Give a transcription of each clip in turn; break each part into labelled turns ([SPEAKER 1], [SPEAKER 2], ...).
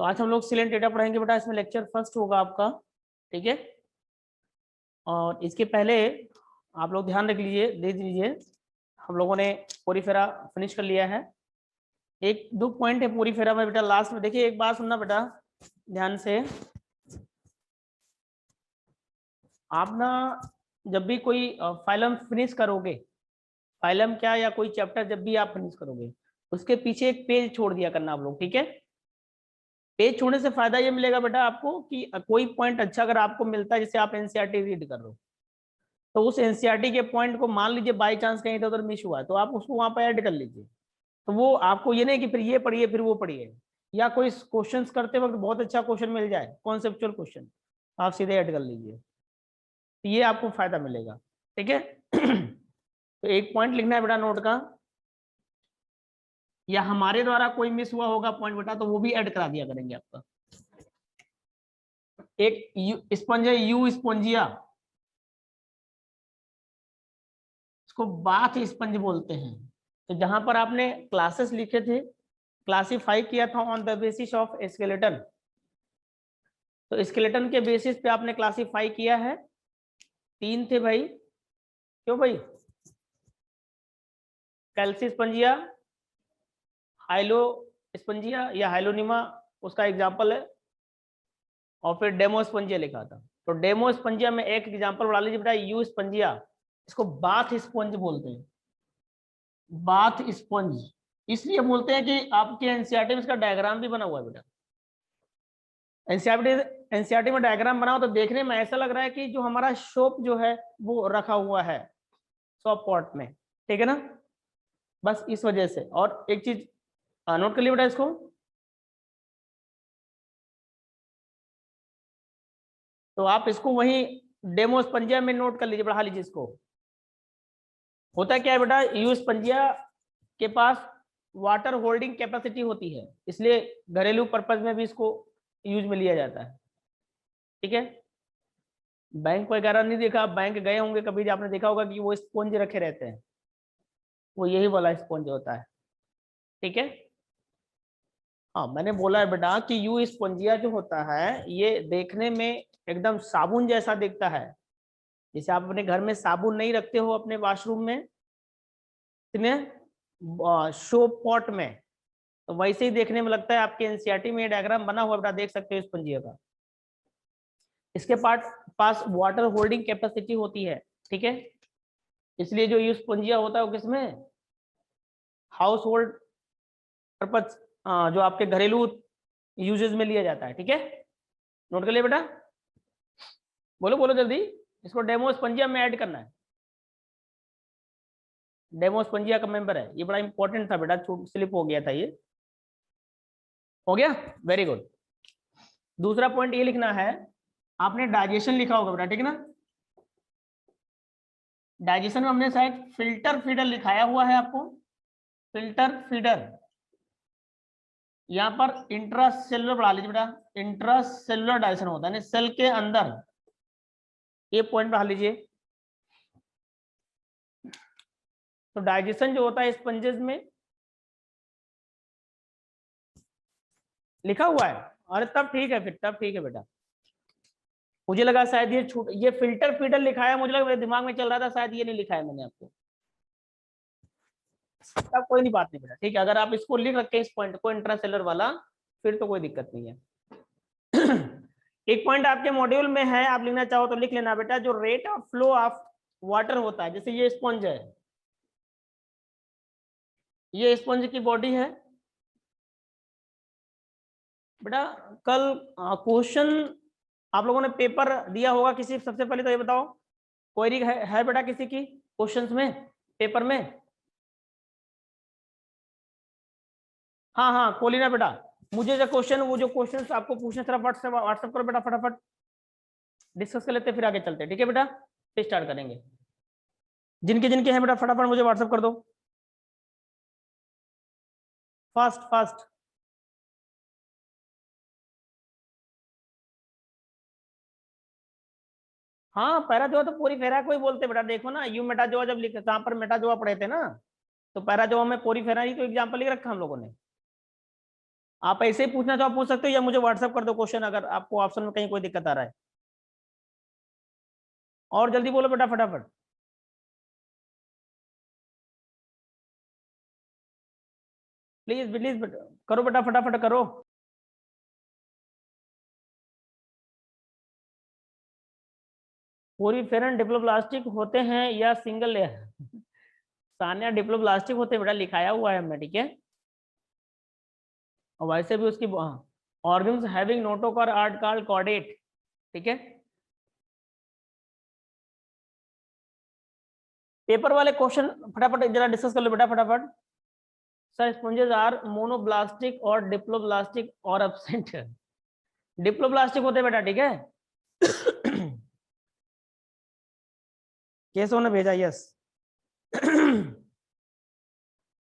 [SPEAKER 1] तो आज हम लोग सिलेंट डेटा पढ़ेंगे बेटा, इसमें लेक्चर फर्स्ट होगा आपका, ठीक है। और इसके पहले आप लोग ध्यान रख लीजिए, दे दीजिए, हम लोगों ने पोरीफेरा फिनिश कर लिया है। एक दो पॉइंट है पोरीफेरा में बेटा लास्ट में, देखिए एक बात सुनना बेटा ध्यान से। आप ना जब भी कोई फाइलम फिनिश करोगे, फाइलम क्या या कोई चैप्टर जब भी आप फिनिश करोगे, उसके पीछे एक पेज छोड़ दिया करना आप लोग, ठीक है। पेज छोड़ने से फायदा ये मिलेगा बेटा आपको कि कोई पॉइंट अच्छा अगर आपको मिलता है, जैसे आप एनसीईआरटी रीड कर रहे हो, तो उस एनसीईआरटी के पॉइंट को मान लीजिए बाई चांस कहीं इधर उधर मिस हुआ है, तो आप उसको वहां पर ऐड कर लीजिए। तो वो आपको ये नहीं कि फिर ये पढ़िए फिर वो पढ़िए, या कोई क्वेश्चंस करते वक्त बहुत अच्छा क्वेश्चन मिल जाए, कॉन्सेप्चुअल क्वेश्चन, आप सीधे ऐड कर लीजिए, तो ये आपको फायदा मिलेगा, ठीक है। तो एक पॉइंट लिखना है बेटा नोट का, या हमारे द्वारा कोई मिस हुआ होगा पॉइंट बेटा, तो वो भी ऐड करा दिया करेंगे आपका। एक स्पंज है, यू स्पंजिया, इसको बाथ स्पंज बोलते हैं। तो जहां पर आपने क्लासेस लिखे थे, क्लासिफाई किया था on the basis of skeleton, तो स्केलेटन के बेसिस पे आपने क्लासिफाई किया है। तीन थे भाई, क्यों भाई? कैल्सी स्पंजिया, हाइलो स्पंजिया या हाइलोनिमा उसका एग्जाम्पल है, और फिर डेमो स्पंजिया लिखा था। तो डेमो स्पंजिया में एक एग्जाम्पल बढ़ा लीजिए बेटा, यू स्पंजिया, इसको बाथ स्पंज बोलते हैं। बाथ स्पंज इसलिए बोलते हैं कि आपके एनसीईआरटी में इसका डायग्राम भी बना हुआ है बेटा। एनसीईआरटी में डायग्राम बना हो तो देखने में ऐसा लग रहा है कि जो हमारा सोप जो है वो रखा हुआ है सोप पॉट में, ठीक है ना, बस इस वजह से। और एक चीज नोट कर लिया बेटा इसको, तो आप इसको वही डेमो स्पंजिया में नोट कर लीजिए, बढ़ा लीजिए इसको। होता क्या है बेटा, यू स्पंजिया के पास वाटर होल्डिंग कैपेसिटी होती है, इसलिए घरेलू पर्पज में भी इसको यूज में लिया जाता है, ठीक है। बैंक वगैरह नहीं देखा, बैंक गए होंगे कभी, आपने देखा होगा कि वो स्पंज रखे रहते हैं, वो यही वाला स्पंज होता है, ठीक है। हाँ मैंने बोला है बेटा कि यू स्पंजिया जो होता है ये देखने में एकदम साबुन जैसा दिखता है। जैसे आप अपने घर में साबुन नहीं रखते हो अपने वॉशरूम में, सोप पॉट में, तो वैसे ही देखने में लगता है। आपके एनसीईआरटी में डायग्राम बना हुआ बेटा, देख सकते हो स्पंजिया का। इसके पास वाटर होल्डिंग कैपेसिटी होती है, ठीक है। इसलिए जो यूज स्पंजिया होता है वो किसमें, हाउस होल्ड पर्पज, जो आपके घरेलू यूजेस में लिया जाता है, ठीक है। नोट कर लिया बेटा, बोलो बोलो जल्दी, इसको डेमो स्पंजिया में ऐड करना है। डेमो स्पंजिया का मेंबर है, ये बड़ा इंपॉर्टेंट था बेटा, स्लिप हो गया था ये, हो गया, वेरी गुड। दूसरा पॉइंट ये लिखना है, आपने डाइजेशन लिखा होगा बेटा, ठीक है ना। डाइजेशन में हमने शायद फिल्टर फीडर लिखाया हुआ है आपको, फिल्टर फीडर। यहाँ पर इंट्रासेलुलर बढ़ा लीजिए बेटा, इंट्रासेलुलर डाइजेशन होता है सेल के अंदर, ये पॉइंट बढ़ा लीजिए। तो डाइजेशन जो होता है स्पंजेस में लिखा हुआ है, अरे तब ठीक है, फिर तब ठीक है बेटा। मुझे लगा शायद ये फिल्टर फीडर लिखा है, मुझे लगा मेरे दिमाग में चल रहा था शायद ये नहीं लिखा है मैंने आपको। तब कोई नहीं, बात नहीं बेटा, ठीक है। अगर आप इसको लिख रखे इस पॉइंट को इंट्रासेलुलर वाला, फिर तो कोई दिक्कत नहीं है। एक पॉइंट आपके मॉड्यूल में है, आप लिखना चाहो तो लिख लेना बेटा, जो rate of flow of water होता है। जैसे ये स्पंज है, ये स्पंज की बॉडी है बेटा। कल क्वेश्चन आप लोगों ने पेपर दिया होगा किसी, सबसे पहले तो ये बताओ क्वेरी है बेटा किसी की क्वेश्चंस में, पेपर में? हाँ हाँ खोली ना बेटा, मुझे जो क्वेश्चन, वो जो क्वेश्चंस आपको पूछने, तरफ व्हाट्सएप करो बेटा, फटाफट डिस्कस कर लेते हैं, फिर आगे चलते हैं, ठीक है बेटा। फिर स्टार्ट करेंगे, जिनके जिनके हैं बेटा फटाफट मुझे व्हाट्सएप कर दो, फास्ट फास्ट। हाँ पैरा जोआ तो पूरी फेरा को ही बोलते बेटा, देखो ना, यू मेटा जोआ जब लिखे, कहाँ पर मेटा जोआ पढ़े थे ना, तो पैरा जोआ में पूरी फेरा ही तो एग्जाम्पल लिख रखा हम लोगों ने। आप ऐसे ही पूछना चाहो पूछ सकते हो, या मुझे व्हाट्सअप कर दो क्वेश्चन अगर आपको ऑप्शन में कहीं कोई दिक्कत आ रहा है। और जल्दी बोलो बेटा फटाफट। प्लीज प्लीज करो बेटा, फटाफट करो। पूरी फेरन डिप्लोप्लास्टिक होते हैं या सिंगल लेयर? सानिया डिप्लोप्लास्टिक होते हैं बेटा, लिखाया हुआ है हमने, ठीक है। और वैसे भी उसकी organs having notochord are called chordate, ठीक है। पेपर वाले क्वेश्चन फटाफट जरा डिस्कस कर लो बेटा फटाफट। सर स्पॉन्जेस आर मोनोब्लास्टिक और डिप्लोब्लास्टिक और एब्सेंट। डिप्लोब्लास्टिक होते हैं बेटा, ठीक है। केसव ने भेजा, यस।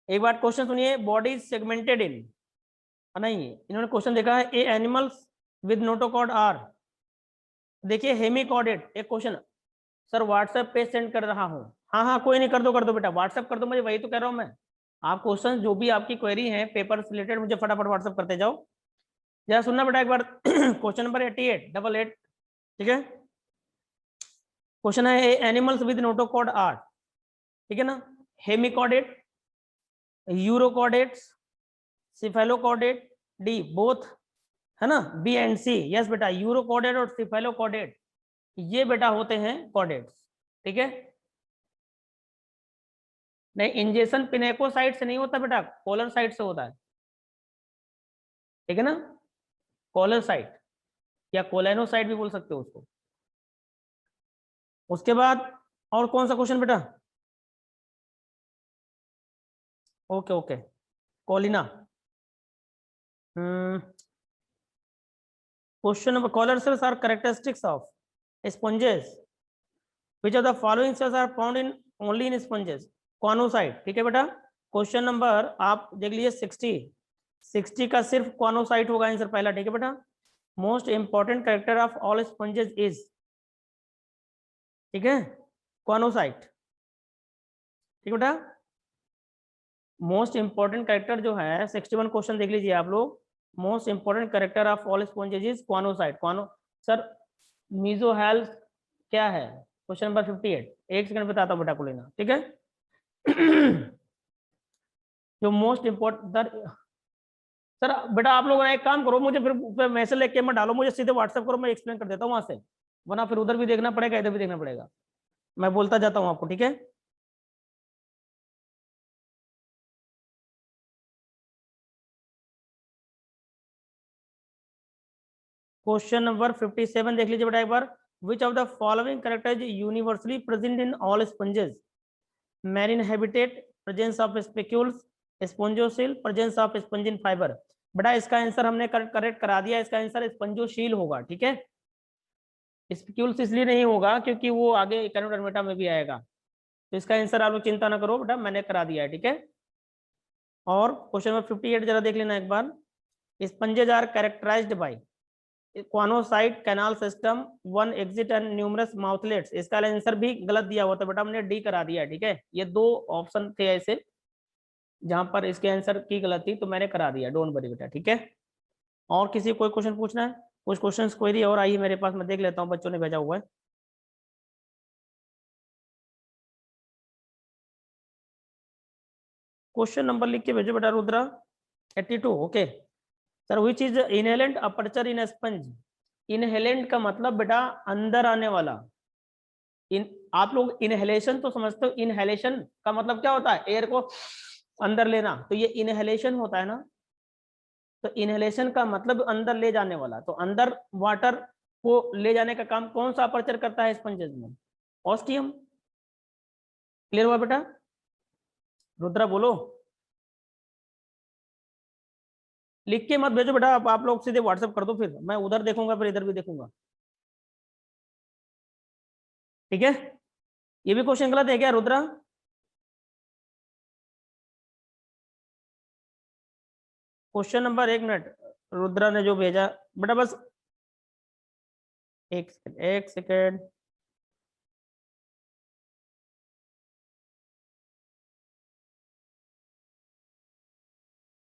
[SPEAKER 1] एक बार क्वेश्चन सुनिए, बॉडी सेगमेंटेड इन, नहीं इन्होंने क्वेश्चन देखा है, ए एनिमल्स विद नोटोकॉर्ड आर, देखिए हेमिकॉर्डेट। एक क्वेश्चन सर व्हाट्सएप पे सेंड कर रहा हूँ। हाँ हाँ कोई नहीं, कर दो बेटा, व्हाट्सएप कर दो मुझे, वही तो कह रहा हूँ मैं। आप क्वेश्चन जो भी आपकी क्वेरी है पेपर से रिलेटेड मुझे फटाफट व्हाट्सएप करते जाओ। जरा सुनना बेटा एक बार। क्वेश्चन नंबर 88 ठीक है। क्वेश्चन है एनिमल्स विद नोटोकॉर्ड आर, ठीक है ना। Hemichordate, urochordates, cephalochordate, D both, है ना, बी एंड सी। यस बेटा, यूरोकॉर्डेट और सिफेलोकॉर्डेट ये बेटा होते हैं कॉर्डेट्स, ठीक है। नहीं, इंजेक्शन पिनेकोसाइट से नहीं होता बेटा, कॉलर साइट से होता है, ठीक है ना। कॉलर साइट या कोलेनोसाइट भी बोल सकते हो उसको। उसके बाद और कौन सा क्वेश्चन बेटा? ओके ओके, कोलिना। Question number, collar cells are characteristics of sponges, which of the following cells are found in only in sponges? Choanocyte, ठीक है बेटा। क्वेश्चन नंबर आप देख लीजिए 60 का सिर्फ कॉनोसाइट होगा आंसर पहला, ठीक है बेटा। Most important character of all sponges is, ठीक है, कॉनोसाइट, ठीक है बेटा। मोस्ट इंपॉर्टेंट कैरेक्टर जो है 61 क्वेश्चन देख लीजिए आप लोग। Most important character of all sponges is choanocyte. कॉनो सर मीजो हेल्थ क्या है? क्वेश्चन नंबर 58, एक सेकंड बताता हूँ बेटा को लेना, ठीक है। जो मोस्ट इंपॉर्टेंट सर बेटा, आप लोग एक काम करो, मुझे फिर मैसेज लेके मत डालो, मुझे सीधे व्हाट्सएप करो, मैं एक्सप्लेन कर देता हूँ वहां से, वरना फिर उधर भी देखना पड़ेगा इधर भी देखना पड़ेगा। मैं बोलता जाता हूँ आपको, ठीक है। क्वेश्चन नंबर 57 देख लीजिए बेटा एक बार। Which of the following character universally present in all sponges? Marine habitat, presence of spicules, spongocoel, presence of spongin fibre. बेटा इसका आंसर हमने करेक्ट करा दिया, इसका आंसर स्पंजोशील होगा, ठीक है। स्पेक्यूल्स इसलिए नहीं होगा क्योंकि वो आगे इकोनोडर्मेटा में भी आएगा, तो इसका आंसर आप लोग चिंता ना करो बेटा, मैंने करा दिया है, ठीक है। और क्वेश्चन नंबर 58 जरा देख लेना एक बार। Sponges are characterized by choanocyte canal system, one exit and numerous mouthlets. इसका आंसर भी गलत दिया हुआ था बेटा, हमने डी करा दिया है, ठीक है। ये दो ऑप्शन थे ऐसे जहां पर इसके आंसर की गलत थी, तो मैंने करा दिया, डोंट वरी बेटा, ठीक है। और किसी कोई क्वेश्चन पूछना है? कुछ क्वेश्चन क्वेरी और आई है मेरे पास, मैं देख लेता हूँ, बच्चों ने भेजा हुआ है। क्वेश्चन नंबर लिख के भेजो बेटा Rudra. 82, okay. Sir which is inhalant aperture in sponge? Inhalant का मतलब बेटा अंदर आने वाला। इन आप लोग इनहेलेशन तो समझते हो, इनहेलेशन का मतलब क्या होता है? एयर को अंदर लेना, तो ये इनहेलेशन होता है ना। तो इनहेलेशन का मतलब अंदर ले जाने वाला, तो अंदर वाटर को ले जाने का काम कौन सा अपर्चर करता है स्पंजेस में? ऑस्टियम। क्लियर हुआ बेटा? रुद्रा बोलो। लिख के मत भेजो बेटा, आप लोग सीधे व्हाट्सएप कर दो, फिर मैं उधर देखूंगा फिर इधर भी देखूंगा, ठीक है। ये भी क्वेश्चन गलत है क्या रुद्रा? क्वेश्चन नंबर, एक मिनट, रुद्रा ने जो भेजा बेटा, बस एक सेकंड एक सेकंड।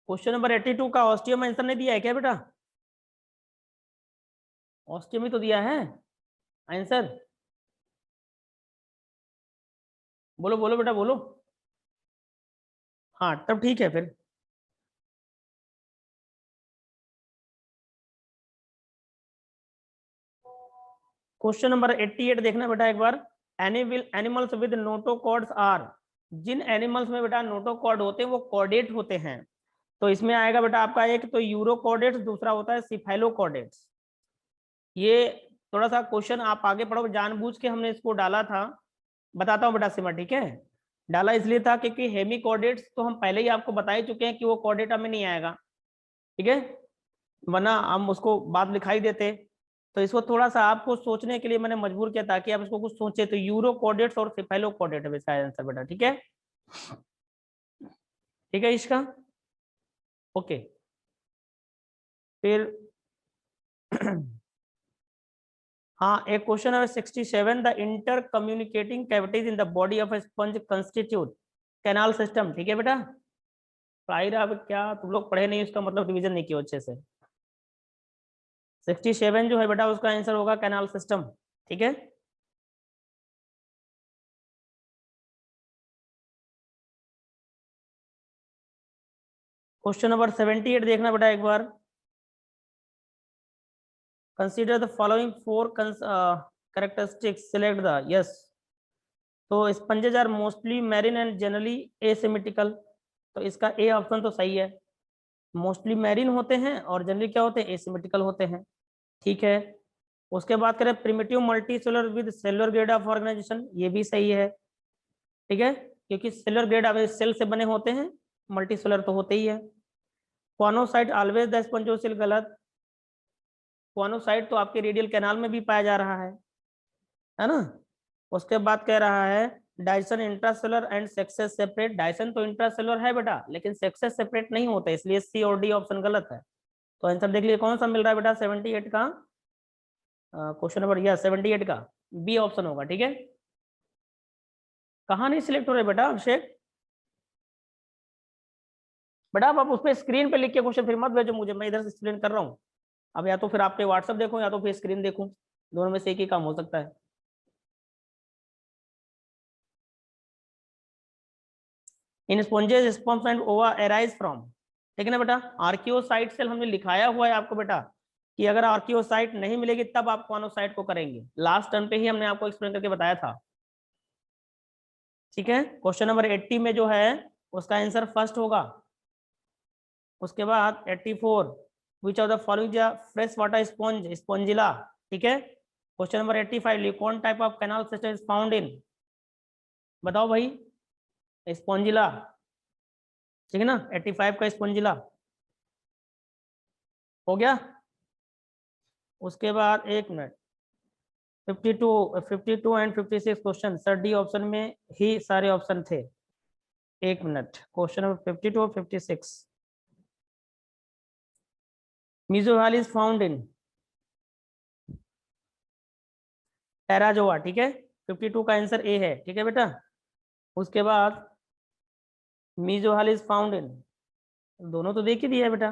[SPEAKER 1] क्वेश्चन नंबर 82 का ऑस्टियम आंसर नहीं दिया है क्या बेटा? ऑस्टियम ही तो दिया है आंसर। बोलो बोलो बेटा बोलो। हाँ तब ठीक है फिर। क्वेश्चन नंबर 88 देखना बेटा एक बार। एनिमल्स विद नोटोकॉर्ड्स आर, जिन एनिमल्स में बेटा नोटोकॉर्ड होते हैं वो कॉर्डेट होते हैं। तो इसमें आएगा बेटा आपका एक तो यूरोकॉर्डेट्स, दूसरा होता है सिफेलोकॉर्डेट्स। ये थोड़ा सा क्वेश्चन आप आगे पढ़ो, जानबूझ के हमने इसको डाला था। बताता हूँ बेटा सिमा, ठीक है। डाला इसलिए था क्योंकि हेमिकॉर्डेट्स तो हम पहले ही आपको बता ही चुके हैं कि वो कॉर्डेटा में नहीं आएगा, ठीक है, वरना हम उसको बाद लिखाई देते। तो इसको थोड़ा सा आपको सोचने के लिए मैंने मजबूर किया ताकि आप इसको कुछ सोचे। तो यूरो कोऑर्डिनेट्स और सिफेलो कोऑर्डिनेट है इसका आंसर बेटा, ठीक है। ठीक है इसका ओके। फिर हाँ एक क्वेश्चन है 67, the inter communicating cavities in the body of A sponge constitute canal system, ठीक है बेटा। फ्लाइर अब क्या तुम लोग पढ़े नहीं, उसका मतलब रिवीजन नहीं किया अच्छे से। 67 जो है बेटा उसका आंसर होगा कैनाल सिस्टम, ठीक है। क्वेश्चन नंबर 78 देखना बेटा एक बार। Consider the following four characteristics, select the yes। तो sponges are mostly marine and generally asymmetrical, तो इसका ए ऑप्शन तो सही है। मोस्टली मैरिन होते हैं और जनरली क्या होते हैं, एसिमेट्रिकल होते हैं, ठीक है। उसके बाद करें primitive multi cellular with cellular grade of organisation, ये भी सही है, ठीक है, क्योंकि सेलुलर ग्रेड ऑफ सेल से बने होते हैं, मल्टी सेलुलर तो होते ही है। कॉनोसाइट ऑलवेज द स्पंजोसिल, गलत। कॉनोसाइट तो आपके रेडियल कैनाल में भी पाया जा रहा है ना। उसके बाद कह रहा है Dyson intracellular and sexes separate, Dyson तो इंट्रासेलुलर है बेटा लेकिन सेक्सेस सेपरेट नहीं होते, इसलिए सी और डी ऑप्शन गलत है। तो आंसर देख लीजिए कौन सा मिल रहा है बेटा 78 का। क्वेश्चन नंबर या 78 का बी ऑप्शन होगा, ठीक है। कहाँ नहीं सिलेक्ट हो रहे बेटा अभिषेक? बेटा आप उस पर स्क्रीन पे लिख के क्वेश्चन फिर मत भेजो मुझे, मैं इधर से एक्सप्लेन कर रहा हूँ। अब या तो फिर आपके व्हाट्सअप देखो या तो फिर स्क्रीन देखूं, दोनों में से एक ही काम हो सकता है। इन स्पॉन्जेस स्पर्म्स एंड ओवा अराइज फ्रॉम, ठीक है ना बेटा। आर्कियोसाइट सेल हमने लिखाया हुआ है आपको बेटा कि अगर आर्कियोसाइट नहीं मिलेगी तब आप कॉनोसाइट को करेंगे, लास्ट टर्म पे ही हमने आपको एक्सप्लेन करके बताया था, ठीक है। क्वेश्चन नंबर 80 में जो है उसका आंसर फर्स्ट होगा। उसके बाद 84, which of the following fresh water sponge, spongilla, ठीक है। Question number 85, leucon type of canal system is found in, बताओ भाई, स्पॉन्जिला, ठीक है ना। 85 का स्पॉन्जिला हो गया। उसके बाद एक minute, 52 52 and 56 question sir D option में ही सारे ऑप्शन थे। एक मिनट, क्वेश्चन नंबर 52 और 56, मीजोवाल इज फाउंड इन टेराजोआ, ठीक है। 52 का आंसर ए है, ठीक है बेटा। उसके बाद मीजोवाल इज फाउंड इन, दोनों तो देख ही दिया है बेटा,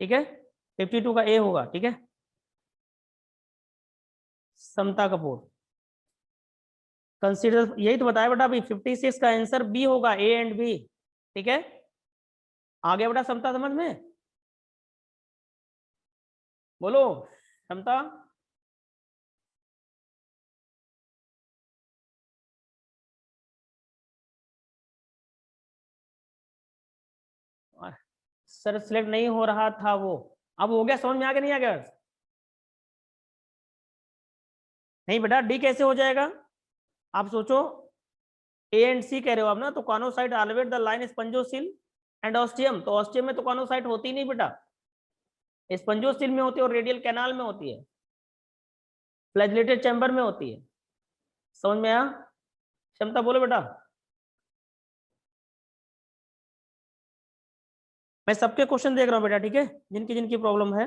[SPEAKER 1] ठीक है। 52 का ए होगा, ठीक है। समता कपूर, कंसीडर, यही तो बताया बेटा अभी, 56 का आंसर बी होगा, ए एंड बी, ठीक है। आ गया बेटा समता समझ में? बोलो समता। सर सिलेक्ट नहीं हो रहा था वो, अब हो गया, समझ में आ गया नहीं आ गया? नहीं बेटा डी कैसे हो जाएगा, आप सोचो। ए एंड सी कह रहे हो आप ना, तो choanocyte always the line spongocoel and ostium, तो ऑस्टियम में तो कॉनोसाइट होती नहीं बेटा, स्पंजोसिल में होती है और रेडियल कैनाल में होती है, फ्लैजिलेटेड चैम्बर में होती है। समझ में आया? क्षमता बोलो बेटा। मैं सबके क्वेश्चन देख रहा हूँ बेटा, ठीक है, जिनकी जिनकी प्रॉब्लम है।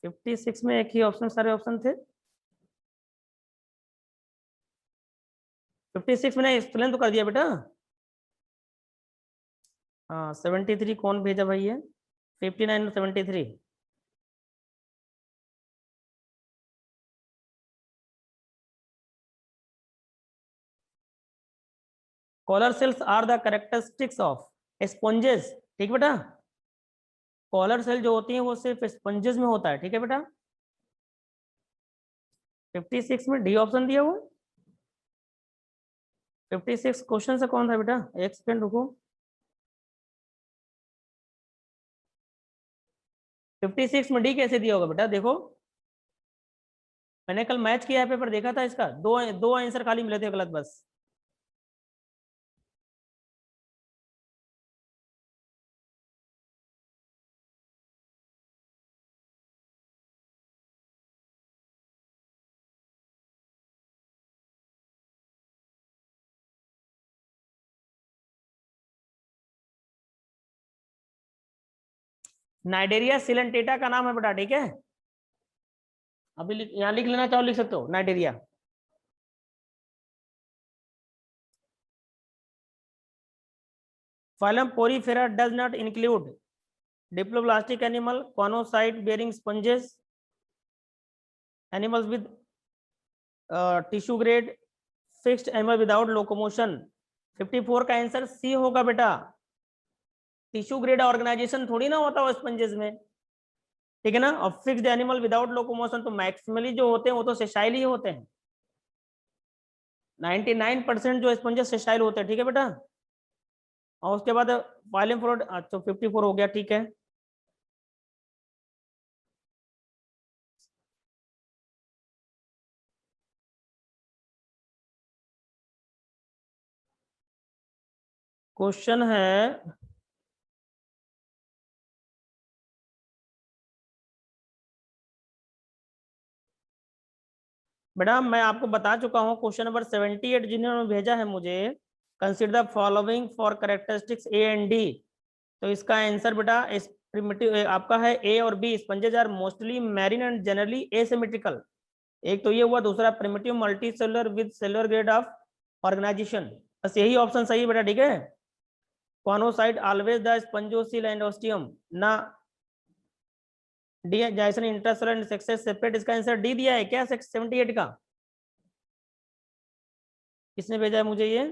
[SPEAKER 1] 56 में एक ही ऑप्शन, सारे ऑप्शन थे। 56 मैंने एक्सप्लेन तो कर दिया बेटा। हाँ 73 कौन भेजा भाई है? 59 और 73। Collar cells are the characteristics of sponges. ठीक बेटा, कॉलर सेल जो होती है वो सिर्फ स्पंजेस में होता है। ठीक है बेटा। 56 में डी ऑप्शन दिया हुआ। 56 क्वेश्चन से कौन था बेटा? एक सेकंड रुको। 56 में डी कैसे दिया होगा बेटा? देखो मैंने कल मैच किया है, पेपर देखा था इसका, दो दो आंसर खाली मिले थे गलत बस। नाइडेरिया सिलेंटेटा का नाम है बेटा। ठीक है, अभी यहाँ लिख लेना, चाहो लिख सकते हो cnidaria. Phylum porifera does not include diploblastic animal, choanocyte bearing sponges, animals with tissue grade, fixed animal without locomotion. 54 का आंसर सी होगा बेटा। टिश्यू ग्रेड ऑर्गेनाइजेशन थोड़ी ना होता है स्पंजेस में। ठीक है ना। और फिक्स्ड एनिमल विदाउट लोकोमोशन तो मैक्सिमली जो होते हैं वो तो सेशाइल ही होते हैं। 99% जो स्पंजेस सेशाइल होते हैं। ठीक है बेटा। और उसके बाद फाइलम फ्लोड, अच्छा 54 हो गया। ठीक है। क्वेश्चन है बेटा, मैं आपको बता चुका हूं क्वेश्चन नंबर 78 जिन्होंने भेजा है मुझे, consider the following for characteristics A and D. तो इसका आंसर बेटा इस प्रिमिटिव आपका है ए और B. Sponges are mostly marine and generally asymmetrical. एक तो ये हुआ, दूसरा primitive multi cellular with cellular grade of organization. बस यही ऑप्शन सही है बेटा। ठीक है। Choanocyte always the spongocoel and ostium ना। डी जैसन इंटरसेलर एंड सेक्सेस सेपरेट। इसका आंसर डी दिया है क्या 78 का? किसने भेजा है मुझे ये?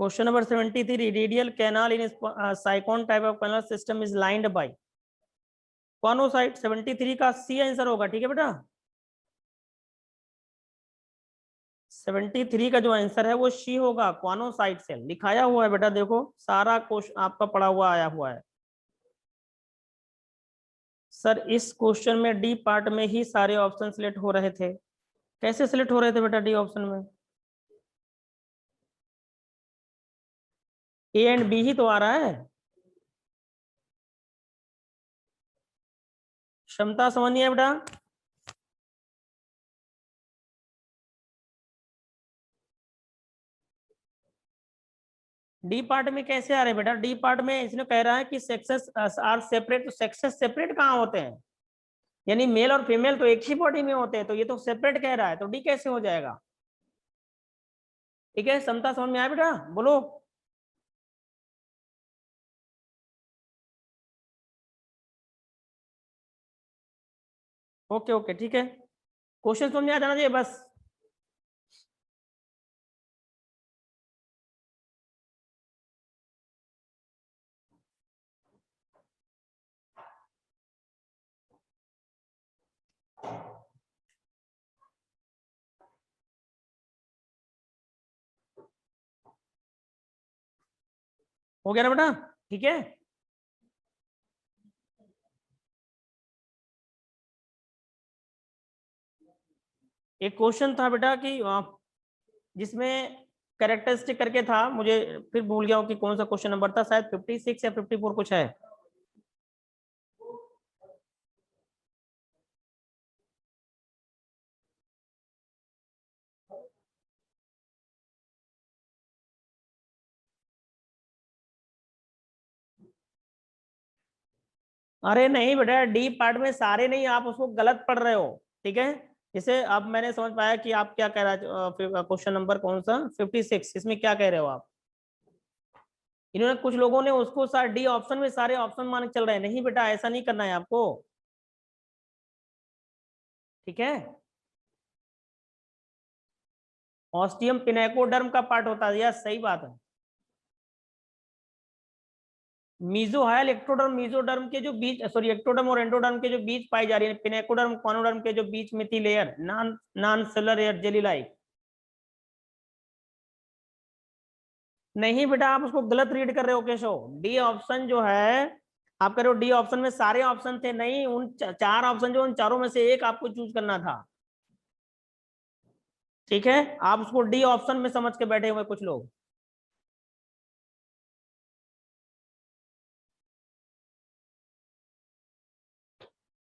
[SPEAKER 1] Question number 73, radial canal in sycon type of canal system is lined by choanocyte. 73 का सी आंसर होगा। ठीक है बेटा। 73 का जो आंसर है वो सी होगा, कॉनोसाइट सेल लिखाया हुआ है बेटा। देखो सारा क्वेश्चन आपका पड़ा हुआ आया हुआ है। सर इस क्वेश्चन में डी पार्ट में ही सारे ऑप्शन सिलेक्ट हो रहे थे। कैसे सिलेक्ट हो रहे थे बेटा डी ऑप्शन में? ए एंड बी ही तो आ रहा है। क्षमता समझनी है बेटा। डी पार्ट में कैसे आ रहे हैं बेटा? डी पार्ट में इसने कह रहा है कि सेक्सेस आर सेपरेट। तो सेक्सेस सेपरेट कहाँ होते हैं? यानी मेल और फीमेल तो एक ही बॉडी में होते हैं, तो ये तो सेपरेट कह रहा है, तो डी कैसे हो जाएगा? ठीक है, समता समझ में आया बेटा? बोलो। ओके ओके ठीक है, क्वेश्चन समझ में आ जाना चाहिए बस। हो गया ना बेटा? ठीक है। एक क्वेश्चन था बेटा कि जिसमें कैरेक्टरिस्टिक करके था, मुझे फिर भूल गया हूँ कि कौन सा क्वेश्चन नंबर था, शायद 56 या 54 कुछ है। अरे नहीं बेटा, डी पार्ट में सारे नहीं, आप उसको गलत पढ़ रहे हो। ठीक है, जैसे अब मैंने समझ पाया कि आप क्या कह रहे हो। क्वेश्चन नंबर कौन सा 56, इसमें क्या कह रहे हो आप। इन्होंने कुछ लोगों ने उसको डी ऑप्शन में सारे ऑप्शन मान के चल रहे हैं। नहीं बेटा, ऐसा नहीं करना है आपको। ठीक है, ऑस्टियम पिनेकोडर्म का पार्ट होता है, यस सही बात है। मीजोहाइल एक्टोडर्म मीजोडर्म के जो बीच, सॉरी एक्टोडर्म और एंडोडर्म के जो बीच पाई जा रही है, पिनेकोडर्म कॉनोडर्म के जो बीच में थी layer, non cellular air jelly like. नहीं बेटा, आप उसको गलत रीड कर रहे हो केशव। डी ऑप्शन जो है, आप कह रहे हो डी ऑप्शन में सारे ऑप्शन थे, नहीं, उन चार ऑप्शन जो, उन चारों में से एक आपको चूज करना था। ठीक है, आप उसको डी ऑप्शन में समझ के बैठे हुए कुछ लोग।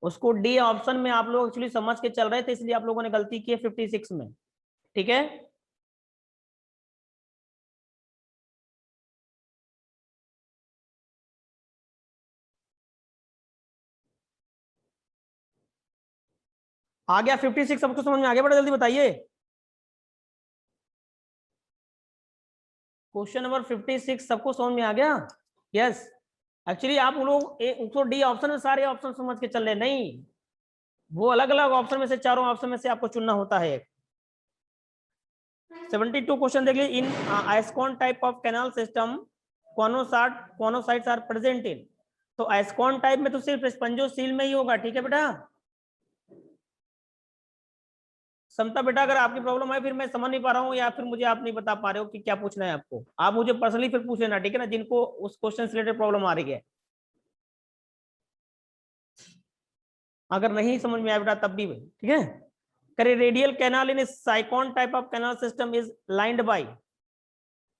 [SPEAKER 1] उसको डी ऑप्शन में आप लोग एक्चुअली समझ के चल रहे थे, इसलिए आप लोगों ने गलती की है 56 में। ठीक है, आ गया 56 सबको समझ में आ गया बेटा, जल्दी बताइए। क्वेश्चन नंबर 56 सबको समझ में आ गया। यस, एक्चुअली आप लोग उसको डी ऑप्शन में सारे ऑप्शन समझ के चल रहे, नहीं, वो अलग अलग ऑप्शन में से, चारों ऑप्शन में से आपको चुनना होता है। 72 क्वेश्चन देखिए। In ascon type of canal system choanocytes are present in. तो आइस्कॉन टाइप में तो सिर्फ स्पंजोसील में ही होगा। ठीक है बेटा, समता बेटा, अगर आपकी प्रॉब्लम है फिर मैं समझ नहीं पा रहा हूँ, या फिर मुझे आप नहीं बता पा रहे हो कि क्या पूछना है आपको, आप मुझे पर्सनली फिर पूछ लेना। ठीक है ना, जिनको उस क्वेश्चन से रिलेटेड प्रॉब्लम आ रही है। अगर नहीं समझ में आया बेटा तब भी ठीक है। करे radial canal in sycon type of canal system is lined by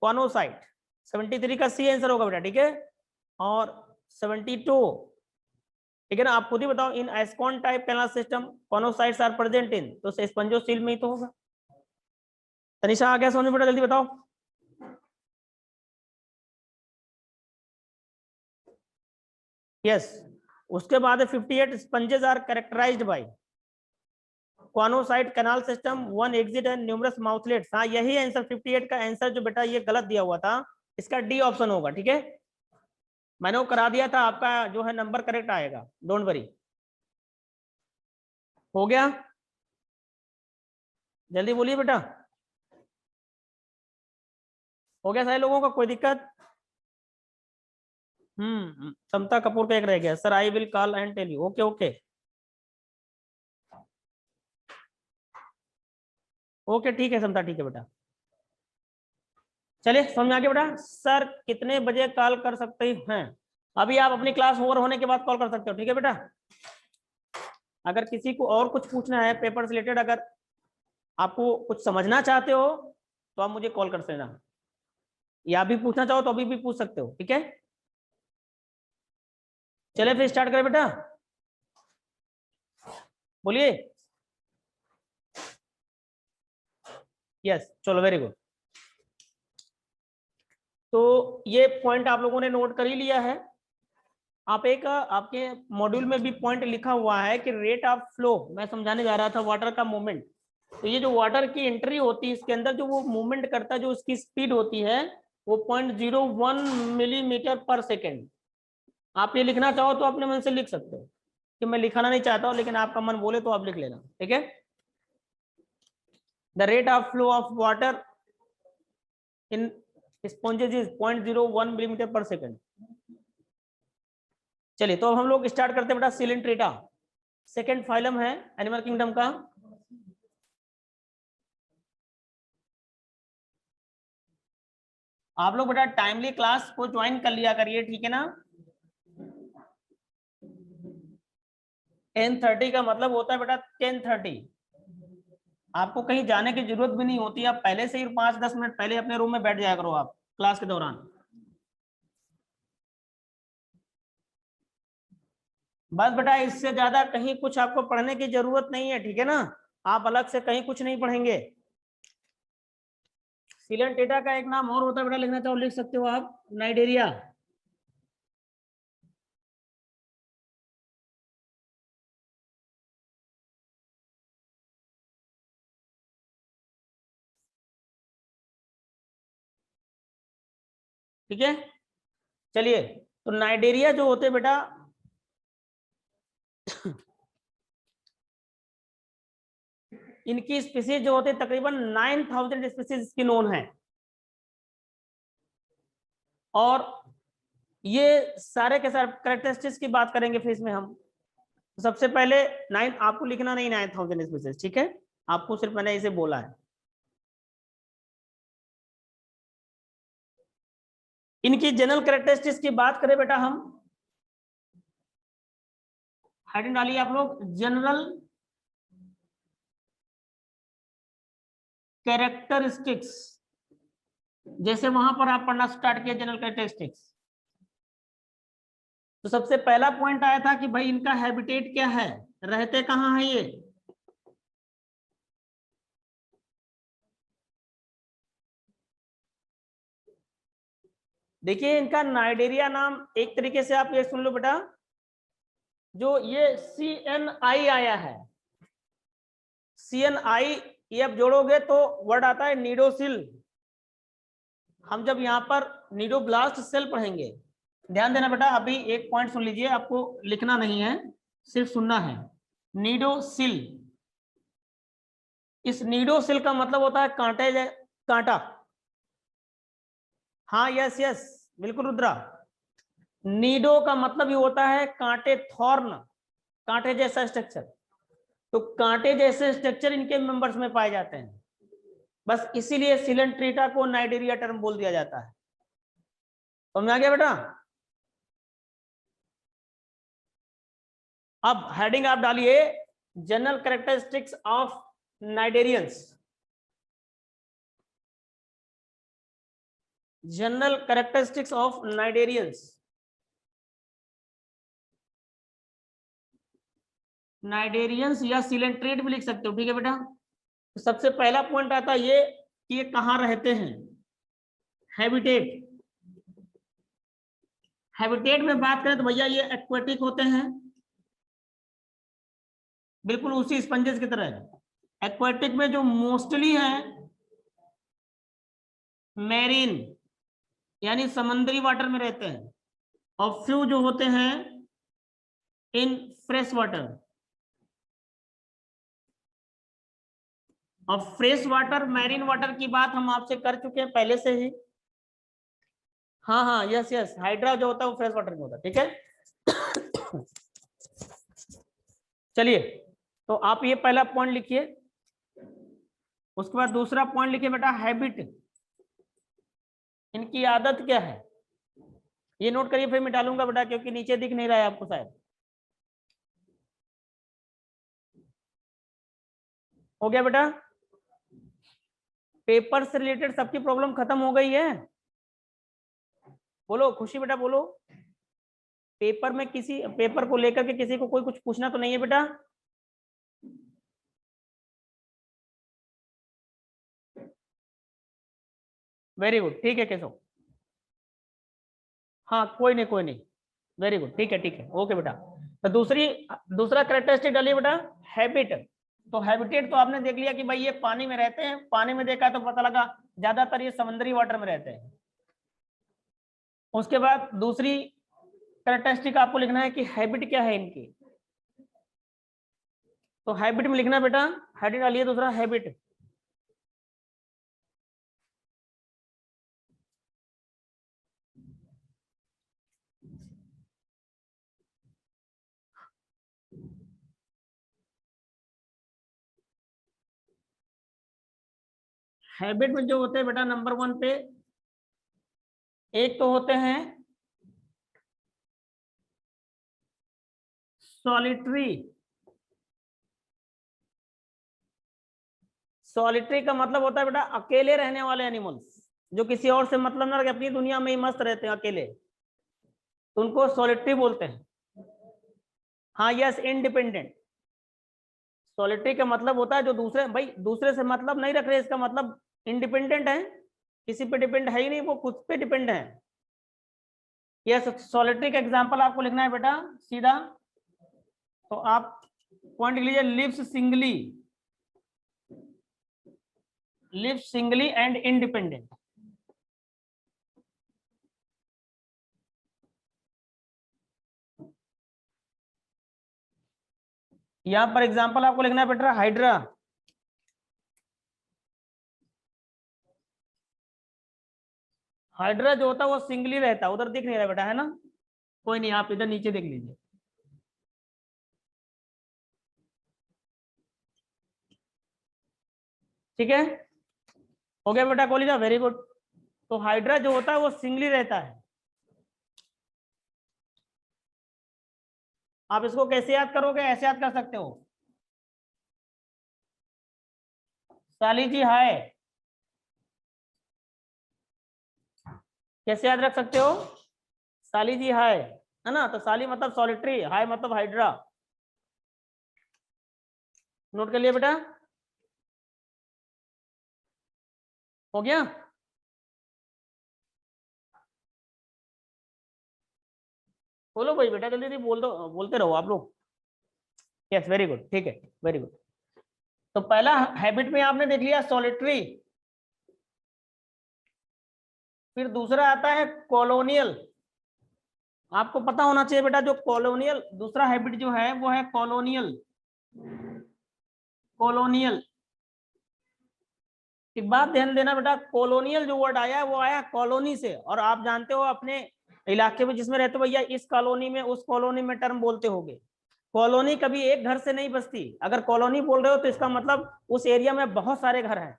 [SPEAKER 1] choanocyte. 73 का सी आंसर होगा बेटा। ठीक है, और 72, ठीक है ना, आप खुद ही बताओ। In ascon type canal system choanocytes are present in, तो स्पंजोसील में ही तो होगा। तनिषा आ गया समझ में बेटा, जल्दी बताओ। यस, उसके बाद 58 sponges are characterized by choanocyte canal system, one exit and numerous mouthlets. हाँ, यही आंसर 58 का आंसर जो बेटा ये गलत दिया हुआ था, इसका डी ऑप्शन होगा। ठीक है, मैंने वो करा दिया था, आपका जो है नंबर करेक्ट आएगा, डोंट वरी। हो गया, जल्दी बोलिए बेटा। हो गया सारे लोगों का, कोई दिक्कत। समता कपूर का एक रह गया। Sir I will call and tell you. Okay okay okay, ठीक है समता, ठीक है बेटा। चलिए समझ में आ गया बेटा। सर कितने बजे कॉल कर सकते हैं। अभी आप अपनी क्लास ओवर होने के बाद कॉल कर सकते हो। ठीक है बेटा, अगर किसी को और कुछ पूछना है पेपर से रिलेटेड, अगर आपको कुछ समझना चाहते हो तो आप मुझे कॉल कर देना, या भी पूछना चाहो तो अभी भी पूछ सकते हो। ठीक है, चले फिर स्टार्ट करें बेटा, बोलिए। यस, चलो वेरी गुड। तो ये पॉइंट आप लोगों ने नोट कर ही लिया है। आप एक आपके मॉड्यूल में भी पॉइंट लिखा हुआ है कि रेट ऑफ फ्लो, मैं समझाने जा रहा था वाटर का मूवमेंट। तो ये जो वाटर की एंट्री होती है, इसके अंदर जो वो मूवमेंट करता है, जो उसकी स्पीड होती है, वो 0.01 मिलीमीटर पर सेकेंड। आप ये लिखना चाहो तो अपने मन से लिख सकते हो, कि मैं लिखाना नहीं चाहता हूं, लेकिन आपका मन बोले तो आप लिख लेना। ठीक है, the rate of flow of water in sponges is 0.01 millimetre पर सेकेंड। चलिए, तो अब हम लोग स्टार्ट करते हैं बेटा। सिलेंट्रेटा सेकेंड फाइलम है एनिमल किंगडम का। आप लोग बेटा टाइमली क्लास को ज्वाइन कर लिया करिए, ठीक है ना। 10:30 का मतलब होता है बेटा 10:30। आपको कहीं जाने की जरूरत भी नहीं होती, आप पहले से ही 5-10 मिनट पहले अपने रूम में बैठ जाया करो आप क्लास के दौरान। बस बेटा, इससे ज्यादा कहीं कुछ आपको पढ़ने की जरूरत नहीं है। ठीक है ना, आप अलग से कहीं कुछ नहीं पढ़ेंगे। सिलेंट डेटा का एक नाम और होता है बेटा, लिखना चाहो लिख सकते हो आप, नाइडेरिया। ठीक है। चलिए, तो नाइडेरिया जो होते बेटा इनकी स्पीसीज जो होते तकरीबन 9000 स्पीसीज इसकी नोन है, और ये सारे के सारे कैरेक्टरिस्टिक्स की बात करेंगे फिर इसमें हम। सबसे पहले आपको लिखना नहीं 9000 स्पीसीज, ठीक है, आपको सिर्फ मैंने इसे बोला है। इनकी जनरल कैरेक्टरिस्टिक्स की बात करें बेटा हम, हेडिंग डालिए आप लोग, जनरल कैरेक्टरिस्टिक्स। जैसे वहां पर आप पढ़ना स्टार्ट किया जनरल कैरेक्टरिस्टिक्स, तो सबसे पहला पॉइंट आया था कि भाई इनका हैबिटेट क्या है, रहते कहाँ है ये। देखिए इनका नाइडेरिया नाम एक तरीके से आप ये सुन लो बेटा, जो ये CNI आया है, CNI ये अब जोड़ोगे तो वर्ड आता है नीडोसिल। हम जब यहाँ पर नीडोब्लास्ट सेल पढ़ेंगे, ध्यान देना बेटा, अभी एक पॉइंट सुन लीजिए, आपको लिखना नहीं है सिर्फ सुनना है। नीडोसिल, इस नीडोसिल का मतलब होता है कांटे, कांटा। हाँ यस यस बिल्कुल रुद्रा, नीडो का मतलब ये होता है कांटे, थॉर्न, कांटे जैसा स्ट्रक्चर। तो कांटे जैसे स्ट्रक्चर इनके मेंबर्स में पाए जाते हैं, बस इसीलिए सिलेंट्रीटा को नाइडेरिया टर्म बोल दिया जाता है। समझ आ गया बेटा। अब हेडिंग आप डालिए general characteristics of cnidarians. General characteristics of cnidarians, cnidarians या सिलेंट्रेट भी लिख सकते हो, ठीक है बेटा। तो सबसे पहला पॉइंट आता है ये कि ये कहाँ रहते हैं, हैबिटेट। हैबिटेट में बात करें तो भैया ये एक्वेटिक होते हैं, बिल्कुल उसी स्पंजेस की तरह। एक्वेटिक में जो मोस्टली है मैरीन यानी समुद्री वाटर में रहते हैं, और फ्यू जो होते हैं इन फ्रेश वाटर। और फ्रेश वाटर मैरीन वाटर की बात हम आपसे कर चुके हैं पहले से ही। हाँ हाँ यस यस, हाइड्रा जो होता है वो फ्रेश वाटर में होता है, ठीक है। चलिए, तो आप ये पहला पॉइंट लिखिए, उसके बाद दूसरा पॉइंट लिखिए बेटा हैबिट, इनकी आदत क्या है, ये नोट करिए, फिर मैं डालूंगा बेटा क्योंकि नीचे दिख नहीं रहा है आपको शायद। हो गया बेटा, पेपर से रिलेटेड सबकी प्रॉब्लम खत्म हो गई है, बोलो खुशी बेटा बोलो। पेपर में किसी पेपर को लेकर के किसी को कोई कुछ पूछना तो नहीं है बेटा। वेरी गुड, ठीक है केशव, हाँ कोई नहीं कोई नहीं, वेरी गुड, ठीक है ओके बेटा। तो दूसरा कैरेक्टरिस्टिक डालिए बेटा हैबिट। तो हैबिटेट तो आपने देख लिया कि भाई ये पानी में रहते हैं, पानी में देखा तो पता लगा ज्यादातर ये समुद्री वाटर में रहते हैं। उसके बाद दूसरी कैरेक्टरिस्टिक आपको लिखना है कि हैबिट क्या है इनकी। तो हैबिट में लिखना बेटा, हेडिंग डालिए दूसरा हैबिट। हैबिट में जो होते हैं बेटा नंबर 1 पे एक तो होते हैं सॉलिटरी। सॉलिटरी का मतलब होता है बेटा अकेले रहने वाले एनिमल्स, जो किसी और से मतलब ना रखे, अपनी दुनिया में ही मस्त रहते हैं अकेले, तो उनको सॉलिटरी बोलते हैं। हाँ यस, इंडिपेंडेंट। सॉलिटरी का मतलब होता है जो दूसरे, भाई दूसरे से मतलब नहीं रख रहे, इसका मतलब इंडिपेंडेंट है, किसी पे डिपेंड है ही नहीं, वो खुद पे डिपेंड है। यस, सॉलिटरी का एग्जांपल आपको लिखना है बेटा सीधा, तो आप पॉइंट लीजिए, लिव सिंगली एंड इंडिपेंडेंट। यहाँ पर एग्जाम्पल आपको लिखना है बेटा, हाइड्रा। हाइड्रा जो होता है वो सिंगली रहता है, उधर दिख नहीं रहा बेटा, है ना? कोई नहीं, आप इधर नीचे देख लीजिए। ठीक है, हो गया बेटा कॉलेज, वेरी गुड। तो हाइड्रा जो होता है वो सिंगली रहता है। आप इसको कैसे याद करोगे? ऐसे याद कर सकते हो, साली जी हाय, कैसे याद रख सकते हो? साली जी हाय, है ना? तो साली मतलब सॉलिटरी, हाय मतलब हाइड्रा। नोट कर लिया बेटा? हो गया? बोलो भाई बेटा, जल्दी जल्दी बोल दो, बोलते रहो आप लोग। यस, वेरी गुड, ठीक है, वेरी गुड। तो पहला हैबिट में आपने देख लिया सॉलिटरी, फिर दूसरा आता है कॉलोनियल। आपको पता होना चाहिए बेटा, जो कॉलोनियल दूसरा हैबिट जो है वो है कॉलोनियल। कॉलोनियल, एक बात ध्यान देना बेटा, कॉलोनियल जो वर्ड आया है वो आया कॉलोनी से। और आप जानते हो अपने इलाके में जिसमें रहते हो भैया, इस कॉलोनी में उस कॉलोनी में टर्म बोलते होगे। कॉलोनी कभी एक घर से नहीं बसती। अगर कॉलोनी बोल रहे हो तो इसका मतलब उस एरिया में बहुत सारे घर हैं।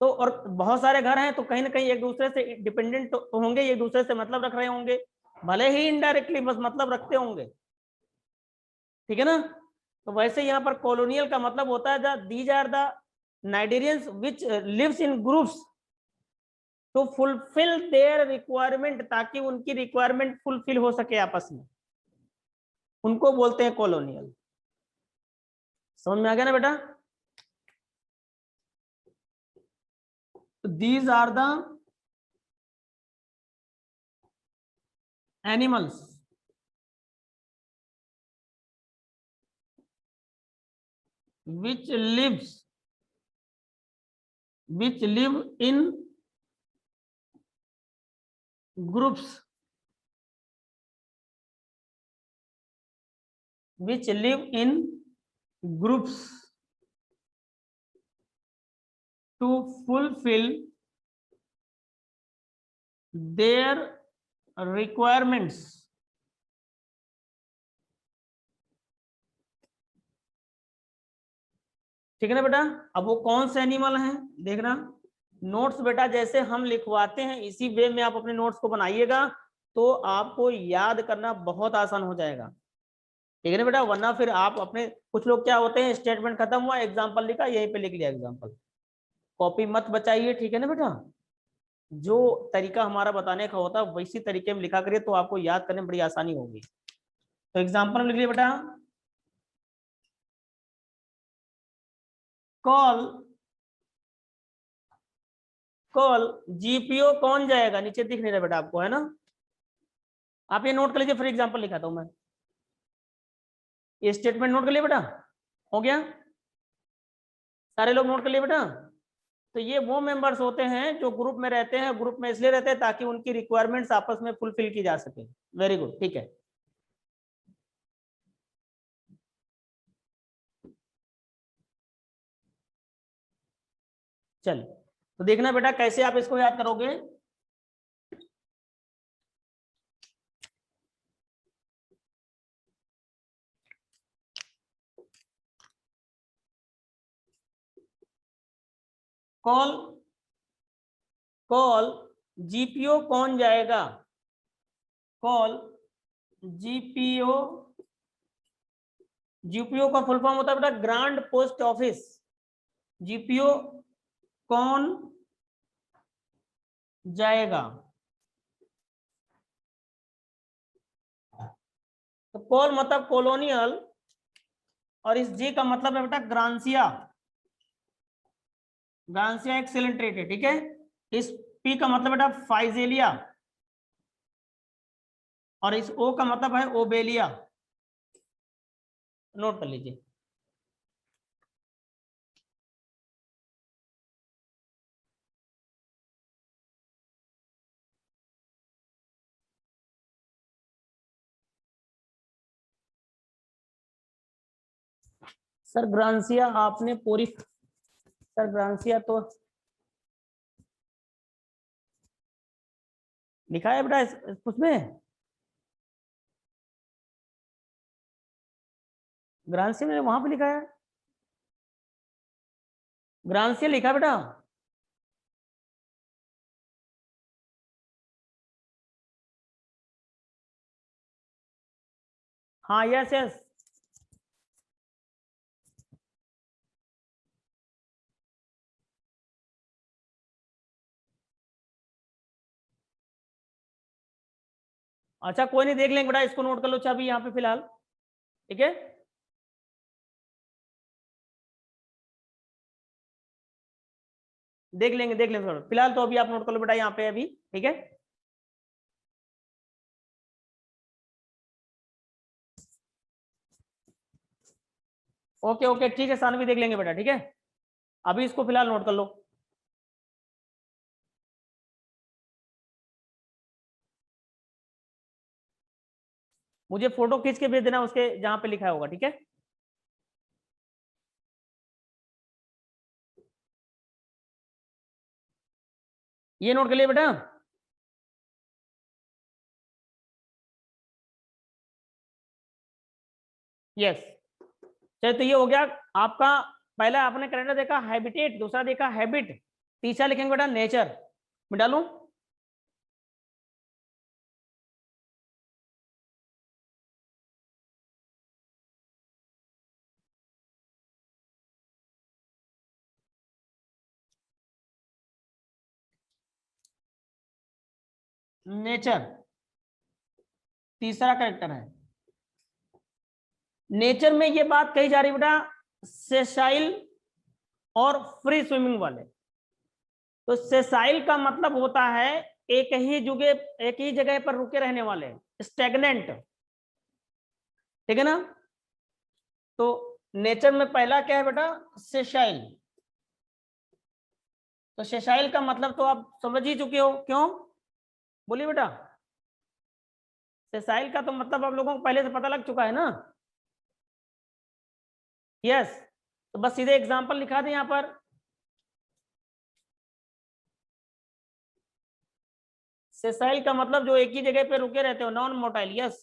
[SPEAKER 1] तो और बहुत सारे घर हैं तो कहीं ना कहीं एक दूसरे से डिपेंडेंट तो होंगे, एक दूसरे से मतलब रख रहे होंगे, भले ही इनडायरेक्टली बस मतलब रखते होंगे। ठीक है ना? तो वैसे यहाँ पर कॉलोनियल का मतलब होता है these are the cnidarians which lives in groups to fulfil their requirement, ताकि उनकी रिक्वायरमेंट फुलफिल हो सके आपस में, उनको बोलते हैं कॉलोनियल। समझ में आ गया ना बेटा? These are the animals which lives which live in groups, which live in groups to fulfill their requirements। ठीक है ना बेटा? अब वो कौन से एनिमल हैं देखना। नोट्स बेटा जैसे हम लिखवाते हैं इसी वे में आप अपने नोट्स को बनाइएगा, तो आपको याद करना बहुत आसान हो जाएगा। ठीक है ना बेटा? वरना फिर आप अपने, कुछ लोग क्या होते हैं, स्टेटमेंट खत्म हुआ, एग्जाम्पल लिखा, यहीं पे लिख लिया एग्जाम्पल, कॉपी मत बचाइए। ठीक है ना बेटा? जो तरीका हमारा बताने का होता है वैसी तरीके में लिखा करिए, तो आपको याद करने में बड़ी आसानी होगी। तो एग्जाम्पल में लिख लिया बेटा, कॉल, कॉल जीपीओ कौन जाएगा, नीचे दिख नहीं रहा बेटा आपको, है ना? आप ये नोट कर लीजिए, फिर एग्जाम्पल लिखाता हूं मैं। ये स्टेटमेंट नोट कर लिया बेटा? हो गया? सारे लोग नोट कर लिए बेटा? तो ये वो मेंबर्स होते हैं जो ग्रुप में रहते हैं। ग्रुप में इसलिए रहते हैं ताकि उनकी रिक्वायरमेंट्स आपस में फुलफिल की जा सके। वेरी गुड, ठीक है। चल, तो देखना बेटा कैसे आप इसको याद करोगे। कॉल, कॉल जीपीओ कौन जाएगा, कॉल जीपीओ, जीपीओ का फुल फॉर्म होता है बेटा ग्रांड पोस्ट ऑफिस। जीपीओ कौन जाएगा, तो कॉल मतलब कॉलोनियल, और इस जी का मतलब है बेटा ग्रांसिया। ग्रांसिया एक सिलेंट ट्रेट है, ठीक है। इस पी का मतलब बेटा फाइजेलिया, और इस ओ का मतलब है ओबेलिया। नोट कर लीजिए। सर ग्रांसिया आपने पूरी, सर ग्रांसिया तो लिखा है बेटा उसमें, ग्रांसिया में वहां पे लिखा है, ग्रांसिया लिखा है बेटा। हाँ यस यस। अच्छा कोई नहीं, देख लेंगे बेटा, इसको नोट कर लो अच्छा अभी यहाँ पे फिलहाल, ठीक है। देख लेंगे थोड़ा फिलहाल, तो अभी आप नोट कर लो बेटा यहाँ पे अभी, ठीक है। ओके ओके ठीक है, सानवी देख लेंगे बेटा, ठीक है। अभी इसको फिलहाल नोट कर लो। मुझे फोटो खींच के भेज देना उसके जहां पे लिखा होगा, ठीक है। ये नोट कर लिया बेटा। यस, चलिए तो ये हो गया आपका। पहला आपने कैलेंडर देखा हैबिटेट, दूसरा देखा हैबिट, तीसरा लिखेंगे बेटा नेचर। मैं डालूं नेचर, तीसरा कैरेक्टर है। नेचर में ये बात कही जा रही बेटा सेसाइल और फ्री स्विमिंग वाले। तो सेसाइल का मतलब होता है एक ही जगह पर रुके रहने वाले, स्टेगनेंट, ठीक है ना। तो नेचर में पहला क्या है बेटा सेसाइल। तो सेसाइल का मतलब तो आप समझ ही चुके हो, क्यों बोलिए बेटा। सेसाइल का तो मतलब आप लोगों को पहले से पता लग चुका है ना। यस, तो बस सीधे एग्जांपल लिखा दे यहां पर। सेसाइल का मतलब जो एक ही जगह पे रुके रहते हो, non motile. Yes,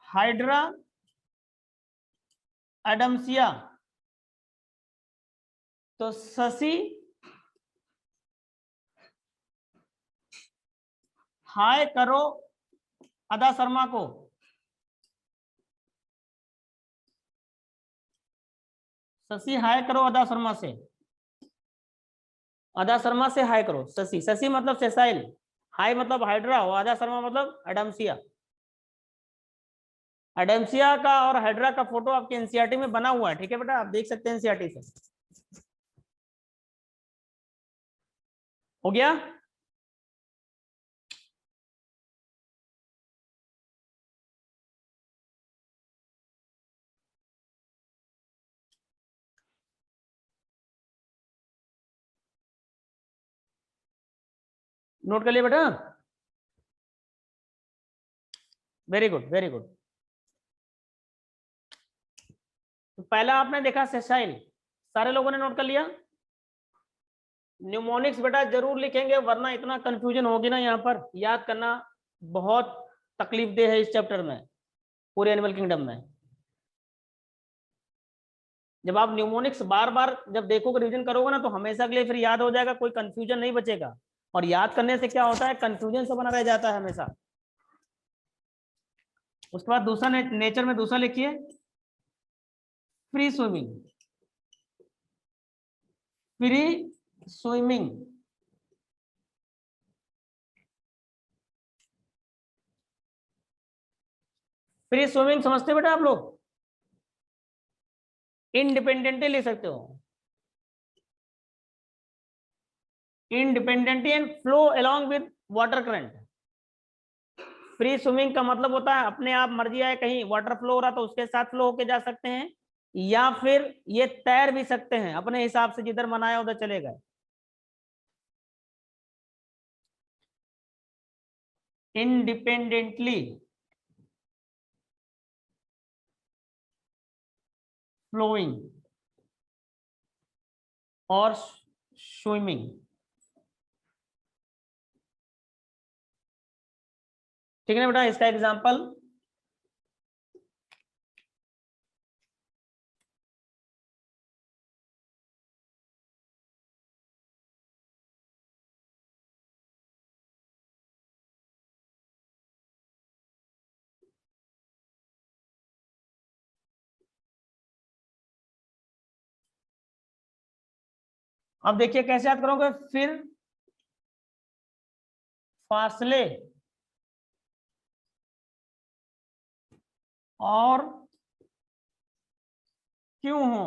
[SPEAKER 1] hydra Adamsia, तो शशि हाय करो अदा शर्मा को, शशि हाय करो अदा शर्मा से, अदा शर्मा से हाय करो शशि। शशि मतलब सेसाइल, हाय मतलब हाइड्रा और आधा शर्मा मतलब एडम्सिया। एडम्सिया का और हाइड्रा का फोटो आपके एनसीईआरटी में बना हुआ है, ठीक है बेटा, आप देख सकते हैं एनसीईआरटी से। हो गया। नोट कर लिया बेटा, वेरी गुड वेरी गुड। तो पहला आपने देखा सेसाइल, सारे लोगों ने नोट कर लिया। न्यूमोनिक्स बेटा जरूर लिखेंगे, वरना इतना कंफ्यूजन होगी ना यहाँ पर, याद करना बहुत तकलीफ दे है इस चैप्टर में, पूरे एनिमल किंगडम में। जब आप न्यूमोनिक्स बार बार जब देखोगे रिवीजन करोगे ना, तो हमेशा के लिए फिर याद हो जाएगा, कोई कंफ्यूजन नहीं बचेगा। और याद करने से क्या होता है, कंफ्यूजन से बना रह जाता है हमेशा। उसके बाद दूसरा नेचर में दूसरा लिखिए free swimming, free swimming. Free swimming समझते बेटा आप लोग, इंडिपेंडेंटली ले सकते हो, independently and flow along with water current. Free swimming का मतलब होता है अपने आप मर्जी आए, कहीं वाटर फ्लो हो रहा तो उसके साथ फ्लो होके जा सकते हैं, या फिर ये तैर भी सकते हैं अपने हिसाब से, जिधर मनाया उधर चले गए। इंडिपेंडेंटली फ्लोइंग और स्विमिंग। ठीक है ना बेटा, इसका एग्जांपल अब देखिए कैसे याद करोगे। फिर फासले और क्यों हो,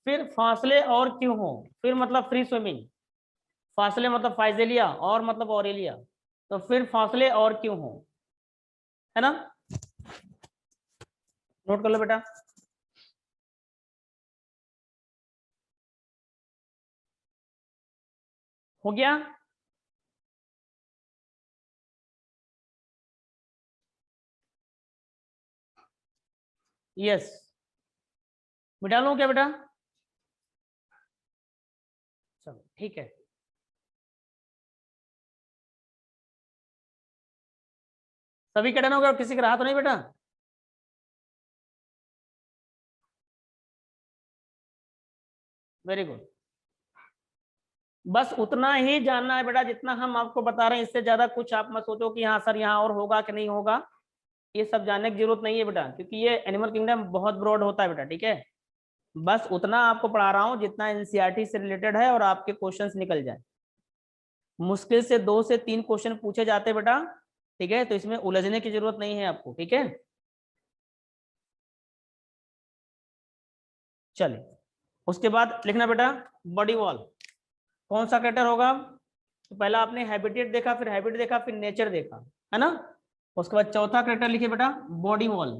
[SPEAKER 1] फिर फासले और क्यों हो, फिर मतलब फ्री स्विमिंग, फासले मतलब फाइजेलिया और मतलब ऑरेलिया, तो फिर फासले और क्यों हो, है ना। नोट कर लो बेटा। हो गया। यस, मिटा लूं क्या बेटा। चलो ठीक है। सभी का डन हो गया, किसी का रहा तो नहीं बेटा। Very good. बस उतना ही जानना है बेटा जितना हम आपको बता रहे हैं, इससे ज्यादा कुछ आप मत सोचो कि हाँ सर यहाँ और होगा कि नहीं होगा। ये सब जानने की जरूरत नहीं है बेटा, क्योंकि ये एनिमल किंगडम बहुत ब्रॉड होता है बेटा। ठीक है, बस उतना आपको पढ़ा रहा हूँ जितना एनसीईआरटी से रिलेटेड है और आपके क्वेश्चंस निकल जाए। मुश्किल से 2 से 3 क्वेश्चन पूछे जाते बेटा। ठीक है, तो इसमें उलझने की जरूरत नहीं है आपको। ठीक है, चलिए उसके बाद लिखना बेटा बॉडी वॉल। कौन सा कैरेक्टर होगा। तो पहला आपने हैबिटेट देखा, फिर हैबिट देखा, फिर नेचर देखा, है ना। उसके बाद चौथा कैरेक्टर लिखिए बेटा बॉडी वॉल।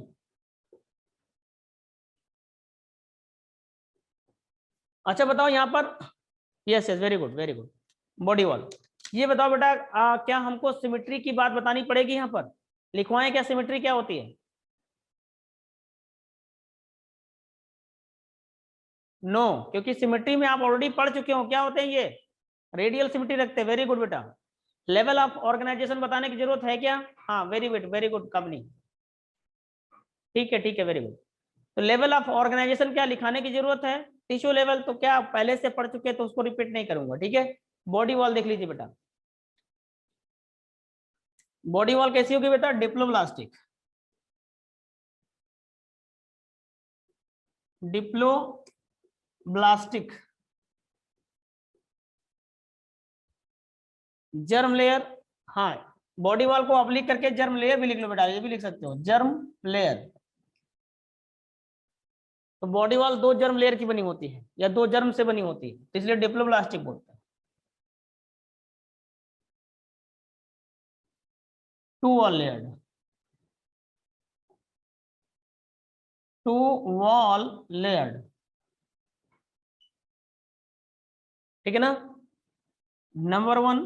[SPEAKER 1] अच्छा बताओ यहाँ पर, yes yes very good very good, body wall. ये बताओ बेटा क्या हमको सिमेट्री की बात बतानी पड़ेगी यहाँ पर, लिखवाएं क्या सिमेट्री क्या होती है। नो क्योंकि सिमेट्री में आप ऑलरेडी पढ़ चुके हो क्या होते हैं ये, रेडियल सिमेट्री रखते हैं। वेरी गुड बेटा। लेवल ऑफ ऑर्गेनाइजेशन बताने की जरूरत है क्या। हाँ वेरी गुड कंपनी। ठीक है वेरी गुड। तो लेवल ऑफ ऑर्गेनाइजेशन क्या लिखाने की जरूरत है। टिश्यू लेवल तो क्या पहले से पढ़ चुके हैं तो उसको रिपीट नहीं करूंगा। ठीक है, बॉडी वॉल देख लीजिए बेटा। बॉडी वॉल कैसी होगी बेटा, डिप्लोब्लास्टिक। Diploblastic germ layer. हाँ, बॉडी वॉल को आप लिख करके जर्म लेयर भी लिख लो बेटा, ये भी लिख सकते हो जर्म लेयर। तो बॉडी वॉल 2 जर्म लेयर की बनी होती है या 2 जर्म से बनी होती है, तो इसलिए डिप्लोब्लास्टिक बोलते हैं। 2 वॉल लेयर, 2 वॉल लेयर। ठीक है ना। नंबर 1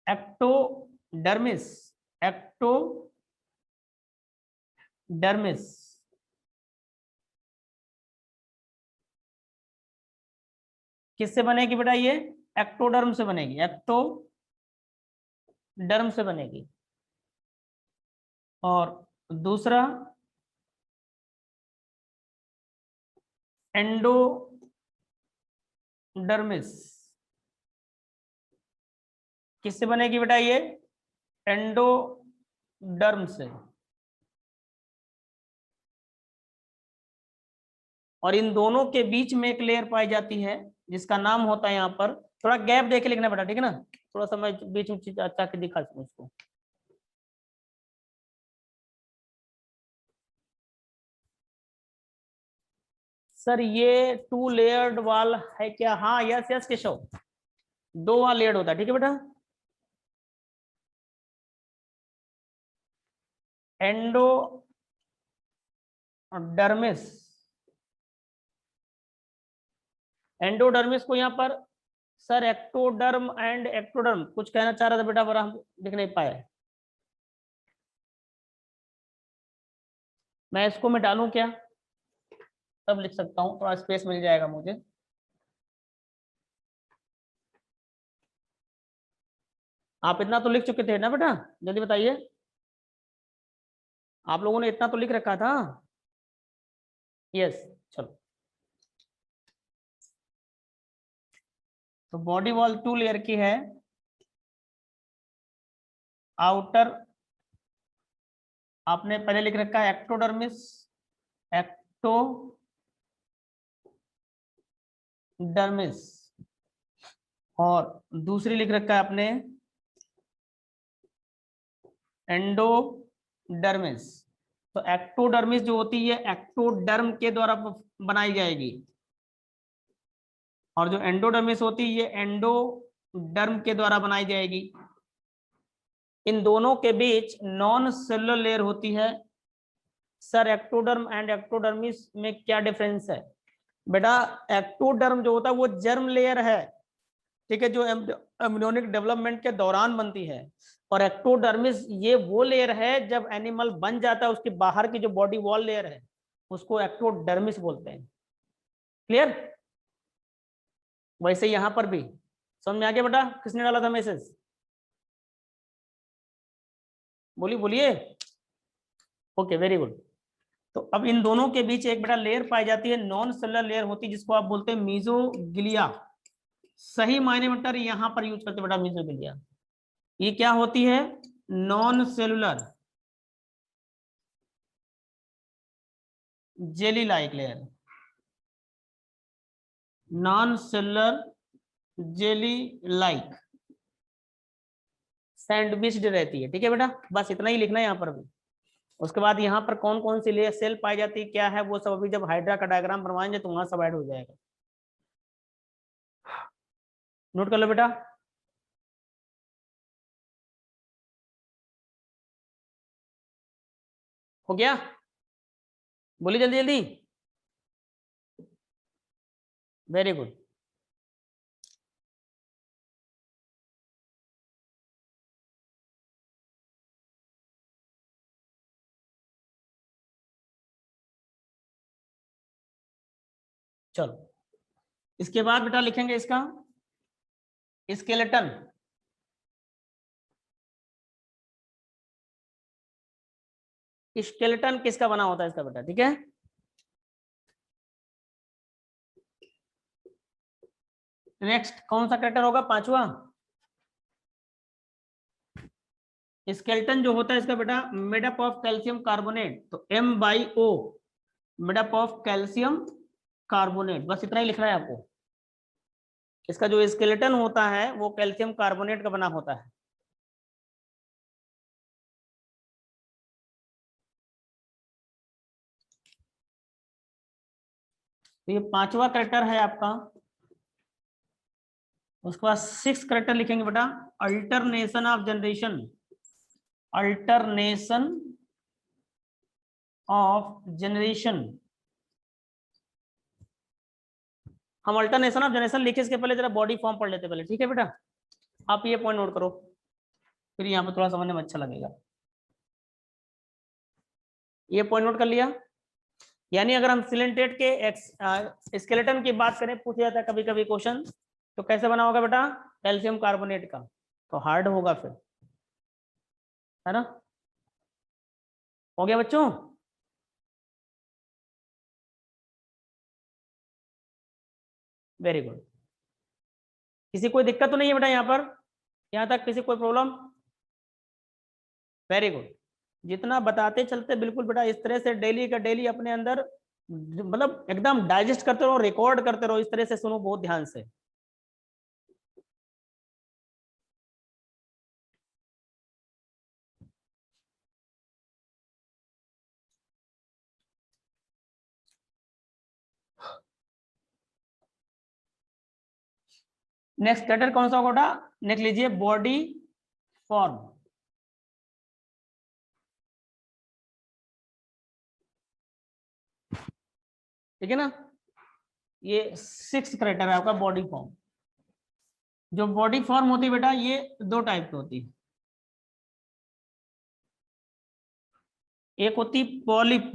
[SPEAKER 1] एक्टोडर्मिस। एक्टोडर्मिस किससे बनेगी बेटा, ये एक्टोडर्म से बनेगी, एक्टोडर्म से बनेगी। और दूसरा एंडोडर्मिस किससे बनेगी बेटा, ये एंडोडर्म से। और इन दोनों के बीच में एक लेयर पाई जाती है जिसका नाम होता है यहाँ पर, थोड़ा गैप देके लिखना बेटा। ठीक है ना, थोड़ा सा मैं बीच में चीज अच्छा के दिखा सकूं इसको। सर ये 2 लेयर्ड वाल है क्या, हाँ यस यस केशव, 2 वाल लेयर्ड होता है। ठीक है बेटा, एंडोडर्मिस एंडोडर्मिस को यहाँ पर सर एक्टोडर्म एंड एक्टोडर्म कुछ कहना चाह रहा था बेटा, पर हम लिख नहीं पाए। मैं इसको मैं डालूं क्या? तब लिख सकता हूँ, थोड़ा स्पेस मिल जाएगा मुझे। आप इतना तो लिख चुके थे ना बेटा, जल्दी बताइए। आप लोगों ने इतना तो लिख रखा था। यस, चलो। तो बॉडी वॉल 2 लेयर की है। आउटर आपने पहले लिख रखा है एक्टोडर्मिस, एक्टोडर्मिस, और दूसरी लिख रखा है आपने एंडोडर्मिस। तो एक्टोडर्मिस जो होती है एक्टोडर्म के द्वारा बनाई जाएगी, और जो एंडोडर्मिस होती है ये एंडोडर्म के द्वारा बनाई जाएगी। इन दोनों के बीच नॉन सेलुलर लेयर होती है। सर एक्टोडर्म एंड एक्टोडर्मिस में क्या डिफरेंस है? बेटा एक्टोडर्म जो होता है वो जर्म लेयर है, ठीक है, जो एम्ब्रियोनिक डेवलपमेंट के दौरान बनती है। और एक्टोडर्मिस ये वो लेयर है जब एनिमल बन जाता है, उसकी बाहर की जो बॉडी वॉल लेयर है उसको एक्टोडर्मिस बोलते हैं। क्लियर? वैसे यहां पर भी समझ में आ गया बेटा? किसने डाला था मैसेज? बोलिए बोलिए। Okay, very good. तो अब इन दोनों के बीच एक बेटा लेयर पाई जाती है, नॉन सेलुलर लेयर होती है, जिसको आप बोलते हैं मीजोग्लिया। सही मायने में टर यहां पर यूज करते बेटा मीजोग्लिया। ये क्या होती है? Non cellular jelly like layer, non cellular jelly like sandwiched रहती है। ठीक है बेटा, बस इतना ही लिखना है यहाँ पर भी। उसके बाद यहाँ पर कौन कौन सी लेयर सेल पाई जाती है क्या है वो सब अभी जब हाइड्रा का डायग्राम बनवाएंगे तो वहां सब ऐड हो जाएगा। नोट कर लो बेटा। हो गया? बोलिए जल्दी जल्दी। Very good. चलो, इसके बाद बेटा लिखेंगे इसका स्केलेटन। स्केलेटन किसका बना होता है इसका बेटा? ठीक है, नेक्स्ट कौन सा कैरेक्टर होगा? पांचवा। स्केलेटन जो होता है इसका बेटा मेडअप ऑफ कैल्शियम कार्बोनेट, तो M/O, made up of calcium carbonate, बस इतना ही लिखना है आपको। इसका जो स्केलेटन होता है वो कैल्शियम कार्बोनेट का बना होता है। तो ये पांचवा करेक्टर है आपका। उसके बाद 6 करेक्टर लिखेंगे बेटा alternation of generation, alternation of generation. हम अल्टरनेशन ऑफ जनरेशन लिखे इसके पहले जरा बॉडी फॉर्म पढ़ लेते पहले, ठीक है बेटा? आप ये पॉइंट नोट करो, फिर यहाँ पे थोड़ा समझने में अच्छा लगेगा। ये पॉइंट नोट कर लिया? यानी अगर हम सिलेंटेट के स्केलेटन की बात करें, पूछा जाता है कभी कभी क्वेश्चन, तो कैसे बना होगा बेटा? कैल्शियम कार्बोनेट का, तो हार्ड होगा फिर, है ना? हो गया बच्चों? Very good. किसी कोई दिक्कत तो नहीं है बेटा यहाँ पर? यहाँ तक किसी कोई प्रॉब्लम? Very good. जितना बताते चलते बिल्कुल बेटा इस तरह से डेली का डेली अपने अंदर मतलब एकदम डाइजेस्ट करते रहो, रिकॉर्ड करते रहो, इस तरह से सुनो बहुत ध्यान से। नेक्स्ट कैरेक्टर कौन सा होगा? नेक्स्ट लीजिए बॉडी फॉर्म। ठीक है ना? ये 6 क्राइटेरिया है आपका बॉडी फॉर्म। जो बॉडी फॉर्म होती है बेटा ये दो टाइप की होती है, एक होती पॉलिप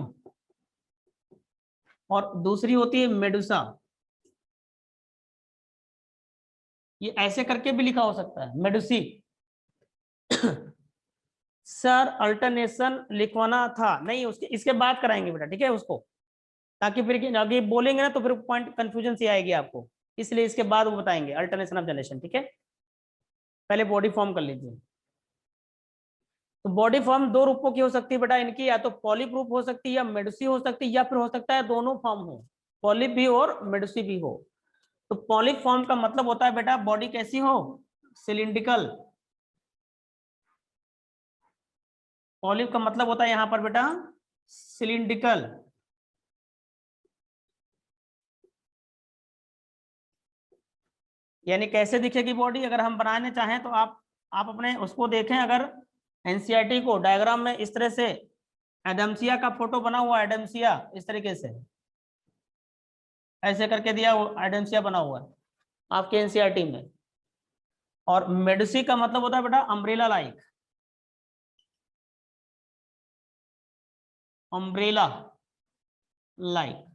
[SPEAKER 1] और दूसरी होती है मेडुसा। ये ऐसे करके भी लिखा हो सकता है मेडुसी। सर अल्टरनेशन लिखवाना था नहीं, उसके इसके बाद कराएंगे बेटा, ठीक है उसको, ताकि फिर आगे बोलेंगे ना तो फिर पॉइंट कंफ्यूजन से आएगी आपको, इसलिए इसके बाद वो बताएंगे अल्टरनेशन ऑफ जनरेशन, ठीक है। पहले बॉडी फॉर्म कर लीजिए। तो बॉडी फॉर्म दो रूपों की हो सकती है बेटा इनकी, या तो पॉलिप रूप हो सकती है या मेडुसी हो सकती है, या फिर हो सकता है दोनों फॉर्म हो, पॉलिप भी और मेडुसी भी हो। तो पॉलिप फॉर्म का मतलब होता है बेटा बॉडी कैसी हो, सिलिंड्रिकल। पॉलिप का मतलब होता है यहां पर बेटा सिलिंड्रिकल। यानी कैसे दिखेगी बॉडी, अगर हम बनाने चाहें तो आप अपने उसको देखें, अगर एनसीईआरटी को डायग्राम में इस तरह से एडम्सिया का फोटो बना हुआ, एडम्सिया इस तरीके से ऐसे करके दिया, वो एडम्सिया बना हुआ है आपके एनसीईआरटी में। और मेडुसी का मतलब होता है बेटा अम्ब्रेला लाइक, अम्ब्रेला लाइक।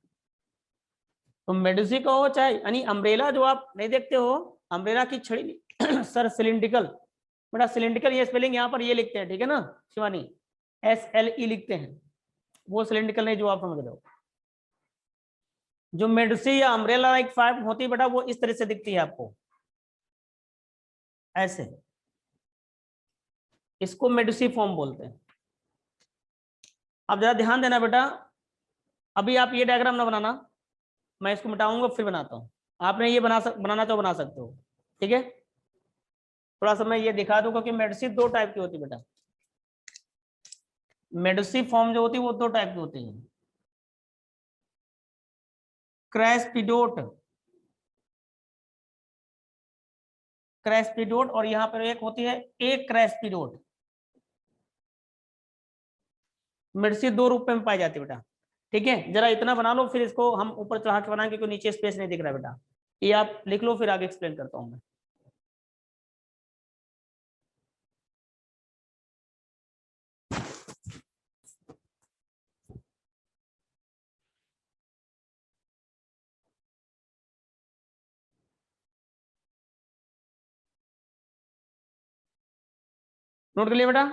[SPEAKER 1] तो मेडुसी का हो चाहे, यानी अम्ब्रेला जो आप नहीं देखते हो, अम्ब्रेला की छड़ी सर सिलिंड्रिकल, बेटा सिलिंड्रिकल ये स्पेलिंग यहाँ पर ये लिखते हैं, ठीक है ना शिवानी, SLE लिखते हैं, वो सिलिंड्रिकल नहीं जो आप समझ रहे हो। जो मेडुसी या अम्ब्रेला लाइक फाइव होती है बेटा वो इस तरह से दिखती है आपको ऐसे, इसको मेडुसी फॉर्म बोलते हैं। अब जरा ध्यान देना बेटा, अभी आप ये डायग्राम ना बनाना, मैं इसको मिटाऊंगा फिर बनाता हूँ। आपने ये बनाना तो बना सकते हो, ठीक है। थोड़ा सा मैं ये दिखा दूं, क्योंकि मेडुसी दो टाइप की होती है बेटा, मेडुसी फॉर्म जो होती है वो दो टाइप की होती है, क्रैस्पिडोट, क्रैस्पिडोट, और यहाँ पर एक होती है एक क्रैस्पिडोट। मेडुसी दो रूप में पाई जाती है बेटा, ठीक है। जरा इतना बना लो, फिर इसको हम ऊपर चढ़ा के बनाएंगे क्योंकि नीचे स्पेस नहीं दिख रहा बेटा, ये आप लिख लो फिर आगे एक्सप्लेन करता हूँ मैं। नोट कर लिया बेटा।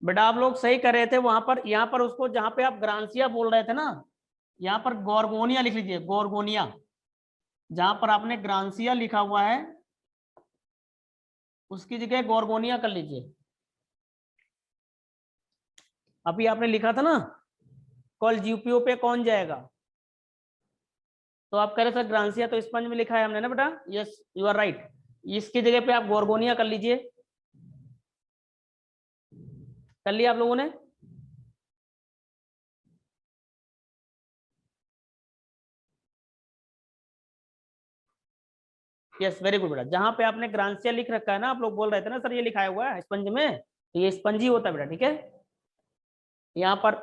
[SPEAKER 1] बेटा आप लोग सही कर रहे थे वहां पर, यहाँ पर उसको जहां पे आप ग्रांसिया बोल रहे थे ना, यहाँ पर गोर्गोनिया लिख लीजिए, गोर्गोनिया। जहां पर आपने ग्रांसिया लिखा हुआ है उसकी जगह गोर्गोनिया कर लीजिए। अभी आपने लिखा था ना कल जीपीओ पे कौन जाएगा, तो आप कह रहे थे ग्रांसिया, तो स्पंज में लिखा है हमने ना बेटा, यस यू आर राइट। इसकी जगह पे आप गोर्गोनिया कर लीजिए। कर लिया आप लोगों ने। यस वेरी गुड बेटा, जहां पे आपने ग्रांसिया लिख रखा है ना, आप लोग बोल रहे थे ना सर ये लिखाया हुआ है स्पंज में, तो ये स्पंज ही होता है बेटा, ठीक है। यहाँ पर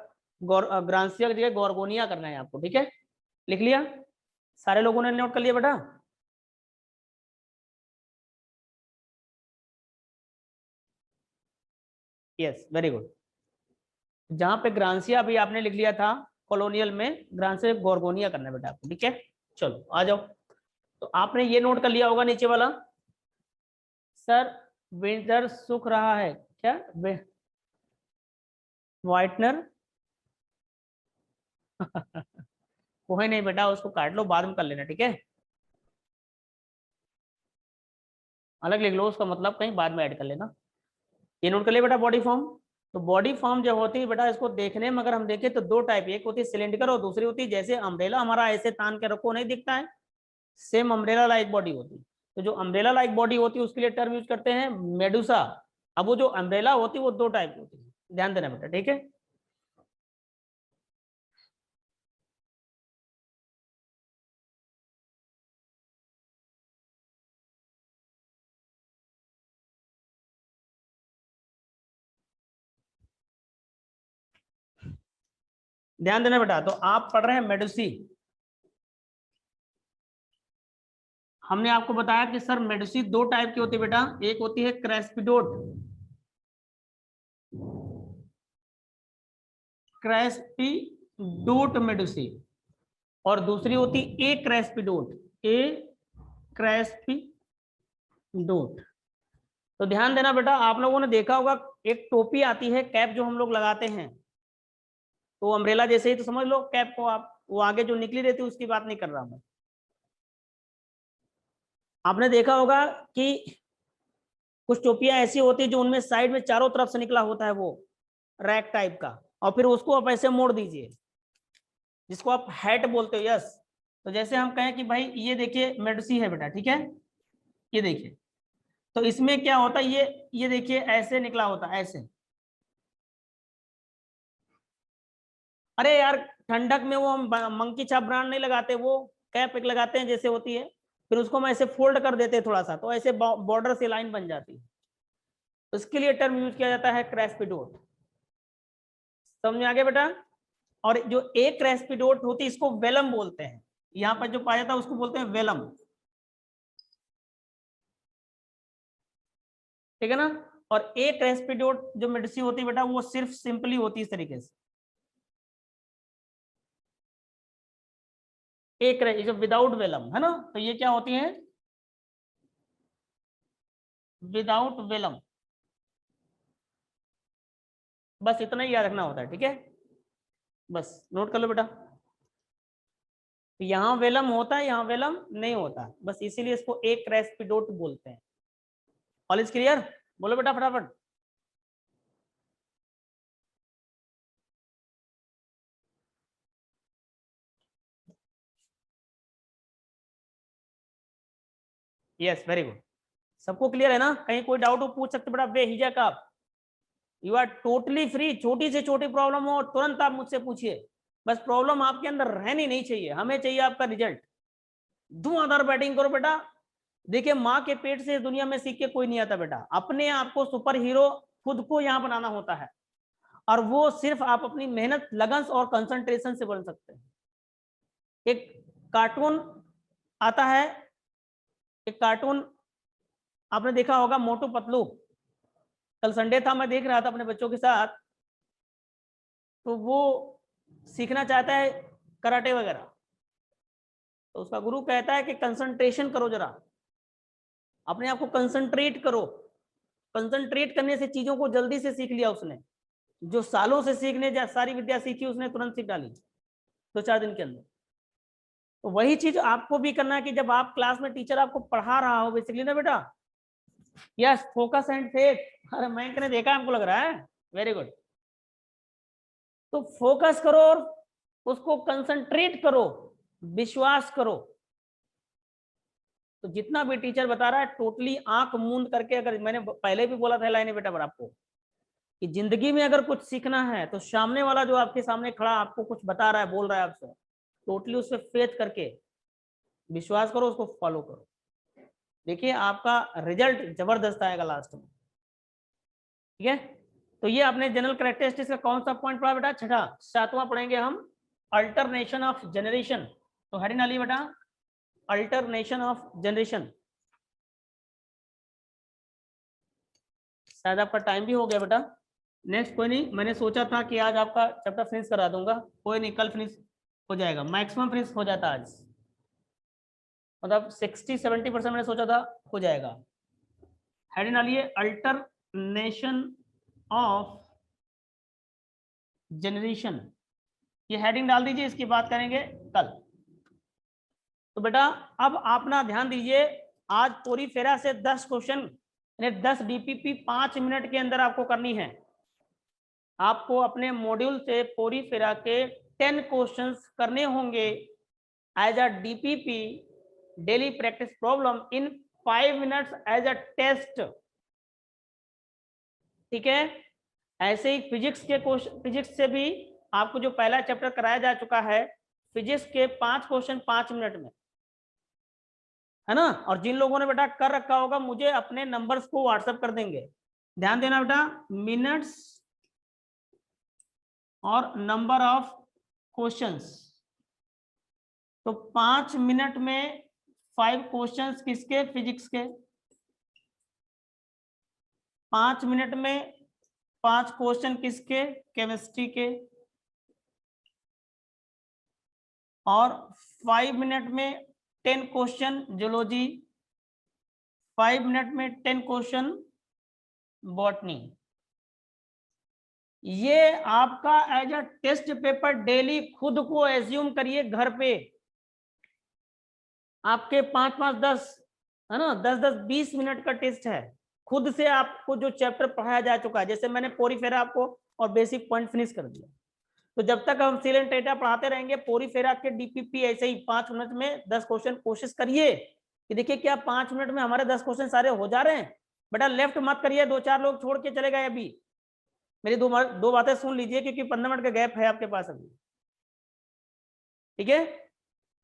[SPEAKER 1] ग्रांसिया की जगह गोर्गोनिया करना है आपको, ठीक है। लिख लिया, सारे लोगों ने नोट कर लिया बेटा। Yes very good. जहां पे ग्रांसिया अभी आपने लिख लिया था कॉलोनियल में, ग्रांसिया गोर्गोनिया करना है बेटा आपको, ठीक है। चलो आ जाओ। तो आपने ये नोट कर लिया होगा नीचे वाला, सर विंटर सूख रहा है क्या, व्हाइटनर कोई नहीं बेटा, उसको काट लो बाद में कर लेना, ठीक है। अलग लिख लो उसका मतलब, कहीं बाद में ऐड कर लेना। ये नोट कर लिया बेटा बॉडी फॉर्म। तो बॉडी फॉर्म जो होती है बेटा, इसको देखने में अगर हम देखें तो दो टाइप, एक होती है सिलेंडर और दूसरी होती है जैसे अम्ब्रेला हमारा ऐसे तान के रखो नहीं दिखता है, सेम अम्ब्रेला लाइक बॉडी होती है। तो जो अम्ब्रेला लाइक बॉडी होती है उसके लिए टर्म यूज करते हैं मेडुसा। अब वो जो अम्ब्रेला होती है वो दो टाइप की होती है, ध्यान देना बेटा, ठीक है। ध्यान देना बेटा। तो आप पढ़ रहे हैं मेडुसी। हमने आपको बताया कि सर मेडुसी दो टाइप की होती है बेटा, एक होती है क्रेस्पिडोट, क्रेस्पिडोट मेडुसी, और दूसरी होती ए क्रेस्पिडोट, ए क्रेस्पिडोट। तो ध्यान देना बेटा, आप लोगों ने देखा होगा एक टोपी आती है, कैप जो हम लोग लगाते हैं, तो अम्ब्रेला जैसे ही तो समझ लो कैप को आप, वो आगे जो निकली रहती है उसकी बात नहीं कर रहा मैं। आपने देखा होगा कि कुछ टोपियां ऐसी होती है जो उनमें साइड में चारों तरफ से निकला होता है वो रैक टाइप का, और फिर उसको आप ऐसे मोड़ दीजिए, जिसको आप हैट बोलते हो। यस, तो जैसे हम कहें कि भाई ये देखिए मेडसी है बेटा, ठीक है, ये देखिए, तो इसमें क्या होता है, ये देखिए ऐसे निकला होता है, ऐसे। अरे यार, ठंडक में वो हम मंकी छाप ब्रांड नहीं लगाते, वो कैप एक लगाते हैं जैसे होती है, फिर उसको हम ऐसे फोल्ड कर देते हैं थोड़ा सा, तो ऐसे बॉर्डर से लाइन बन जाती है। उसके लिए टर्म यूज किया जाता है क्रेस्पिडोट। समझ में आ गया बेटा। और जो एक क्रेस्पिडोट होती है इसको वेलम बोलते हैं, यहाँ पर जो पाया जाता है उसको बोलते हैं वेलम, ठीक है ना। और एक क्रेस्पिडोट जो मेडिसिन होती है बेटा, वो सिर्फ सिंपली होती है इस तरीके से, एक विदाउट वेलम, है ना। तो ये क्या होती है, विदाउट वेलम। बस इतना ही याद रखना होता है, ठीक है, बस नोट कर लो बेटा। यहाँ वेलम होता है, यहाँ वेलम नहीं होता, बस इसीलिए इसको एक क्रेस्पिडोट बोलते हैं। ऑल इज क्लियर, बोलो बेटा फटाफट। यस, वेरी गुड, सबको क्लियर है ना। कहीं कोई डाउट हो पूछ सकते बेटा, बेहिजक आप, यू आर टोटली फ्री। छोटी से छोटी प्रॉब्लम हो तुरंत आप मुझसे पूछिए, बस प्रॉब्लम आपके अंदर रहनी नहीं चाहिए, हमें चाहिए आपका रिजल्ट। धुआंधार बैटिंग करो बेटा। देखिए, माँ के पेट से दुनिया में सीख के कोई नहीं आता बेटा, अपने आप को सुपर हीरो खुद को यहाँ बनाना होता है, और वो सिर्फ आप अपनी मेहनत, लगन और कंसंट्रेशन से बन सकते हैं। एक कार्टून आता है, एक कार्टून आपने देखा होगा, मोटू पतलू। कल संडे था, मैं देख रहा था अपने बच्चों के साथ, तो वो सीखना चाहता है कराटे वगैरह, तो उसका गुरु कहता है कि कंसंट्रेशन करो, जरा अपने आप को कंसंट्रेट करो। कंसंट्रेट करने से चीजों को जल्दी से सीख लिया उसने, जो सालों से सीखने सारी विद्या सीखी उसने तुरंत सीख डाली 2-4 दिन के अंदर। तो वही चीज आपको भी करना है कि जब आप क्लास में टीचर आपको पढ़ा रहा हो बेसिकली ना बेटा, यस, फोकस एंड फेथ। अरे मैं ने देखा, हमको लग रहा है, वेरी गुड। तो फोकस करो और उसको कंसंट्रेट करो, विश्वास करो। तो जितना भी टीचर बता रहा है टोटली आंख मूंद करके, अगर मैंने पहले भी बोला था लाइन बेटा पर आपको कि जिंदगी में अगर कुछ सीखना है तो सामने वाला जो आपके सामने खड़ा आपको कुछ बता रहा है, बोल रहा है आपसे, टोटली उस पर फेथ करके विश्वास करो, उसको फॉलो करो। देखिए आपका रिजल्ट जबरदस्त आएगा लास्ट में, ठीक है। तो ये आपने जनरल कैरेक्टरिस्टिक्स का कौन सा पॉइंट पढ़ा बेटा, छठा। सातवां पढ़ेंगे हम, अल्टरनेशन ऑफ जनरेशन। तो हेडिंग डालिए बेटा, अल्टरनेशन ऑफ जनरेशन। शायद आपका टाइम भी हो गया बेटा। नेक्स्ट कोई नहीं, मैंने सोचा था कि आज आपका चैप्टर फिनिश करा दूंगा, कोई नहीं, कल फिनिश हो जाएगा, मैक्सिमम फिनिश हो जाता आज, मतलब 60-70% मैंने सोचा था हो जाएगा। हेडिंग डालिए, अल्टरनेशन ऑफ जनरेशन, ये हेडिंग डाल दीजिए, इसकी बात करेंगे कल। तो बेटा अब आप ना ध्यान दीजिए, आज पूरी फेरा से 10 क्वेश्चन, 10 डीपीपी 5 मिनट के अंदर आपको करनी है। आपको अपने मॉड्यूल से पूरी फेरा के 10 क्वेश्चंस करने होंगे as a DPP, daily practice problem, in 5 minutes as a test, ठीक है। ऐसे ही फिजिक्स के क्वेश्चन, फिजिक्स से भी आपको जो पहला चैप्टर कराया जा चुका है, फिजिक्स के 5 क्वेश्चन 5 मिनट में, है ना। और जिन लोगों ने बेटा कर रखा होगा मुझे अपने नंबर्स को व्हाट्सएप कर देंगे। ध्यान देना बेटा, मिनट्स और नंबर ऑफ क्वेश्चंस। तो 5 मिनट में 5 क्वेश्चंस किसके? फिजिक्स के। 5 मिनट में 5 क्वेश्चन किसके? केमिस्ट्री के। और 5 मिनट में 10 क्वेश्चन जूलॉजी। 5 मिनट में 10 क्वेश्चन बॉटनी। ये आपका as a test paper daily खुद को एज्यूम करिए घर पे। आपके 5-5, 10 है ना, 10-10, 20 मिनट का टेस्ट है। खुद से आपको जो चैप्टर पढ़ाया जा चुका है, जैसे मैंने पोरीफेरा आपको और बेसिक पॉइंट फिनिश कर दिया, तो जब तक हम सीलेंट डेटा पढ़ाते रहेंगे पोरीफेरा के डीपीपी ऐसे ही 5 मिनट में 10 क्वेश्चन कोशिश करिए कि देखिए क्या 5 मिनट में हमारे 10 क्वेश्चन सारे हो जा रहे हैं। बेटा लेफ्ट मत करिए, 2-4 लोग छोड़ के चले गए अभी। मेरी दो बातें सुन लीजिए क्योंकि 15 मिनट का गैप है आपके पास अभी, ठीक है।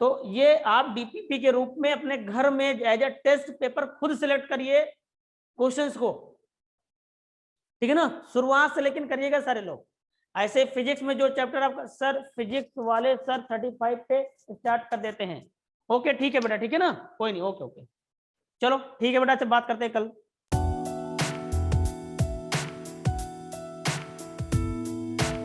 [SPEAKER 1] तो ये आप डीपीपी के रूप में अपने घर में एज अ टेस्ट पेपर खुद सिलेक्ट करिए क्वेश्चंस को, ठीक है ना। शुरुआत से लेकिन करिएगा सारे लोग। ऐसे फिजिक्स में जो चैप्टर आपका सर, फिजिक्स वाले सर 35 पे स्टार्ट कर देते हैं। ओके ठीक है बेटा, ठीक है ना, कोई नहीं, ओके ओके, चलो ठीक है बेटा, से बात करते हैं कल।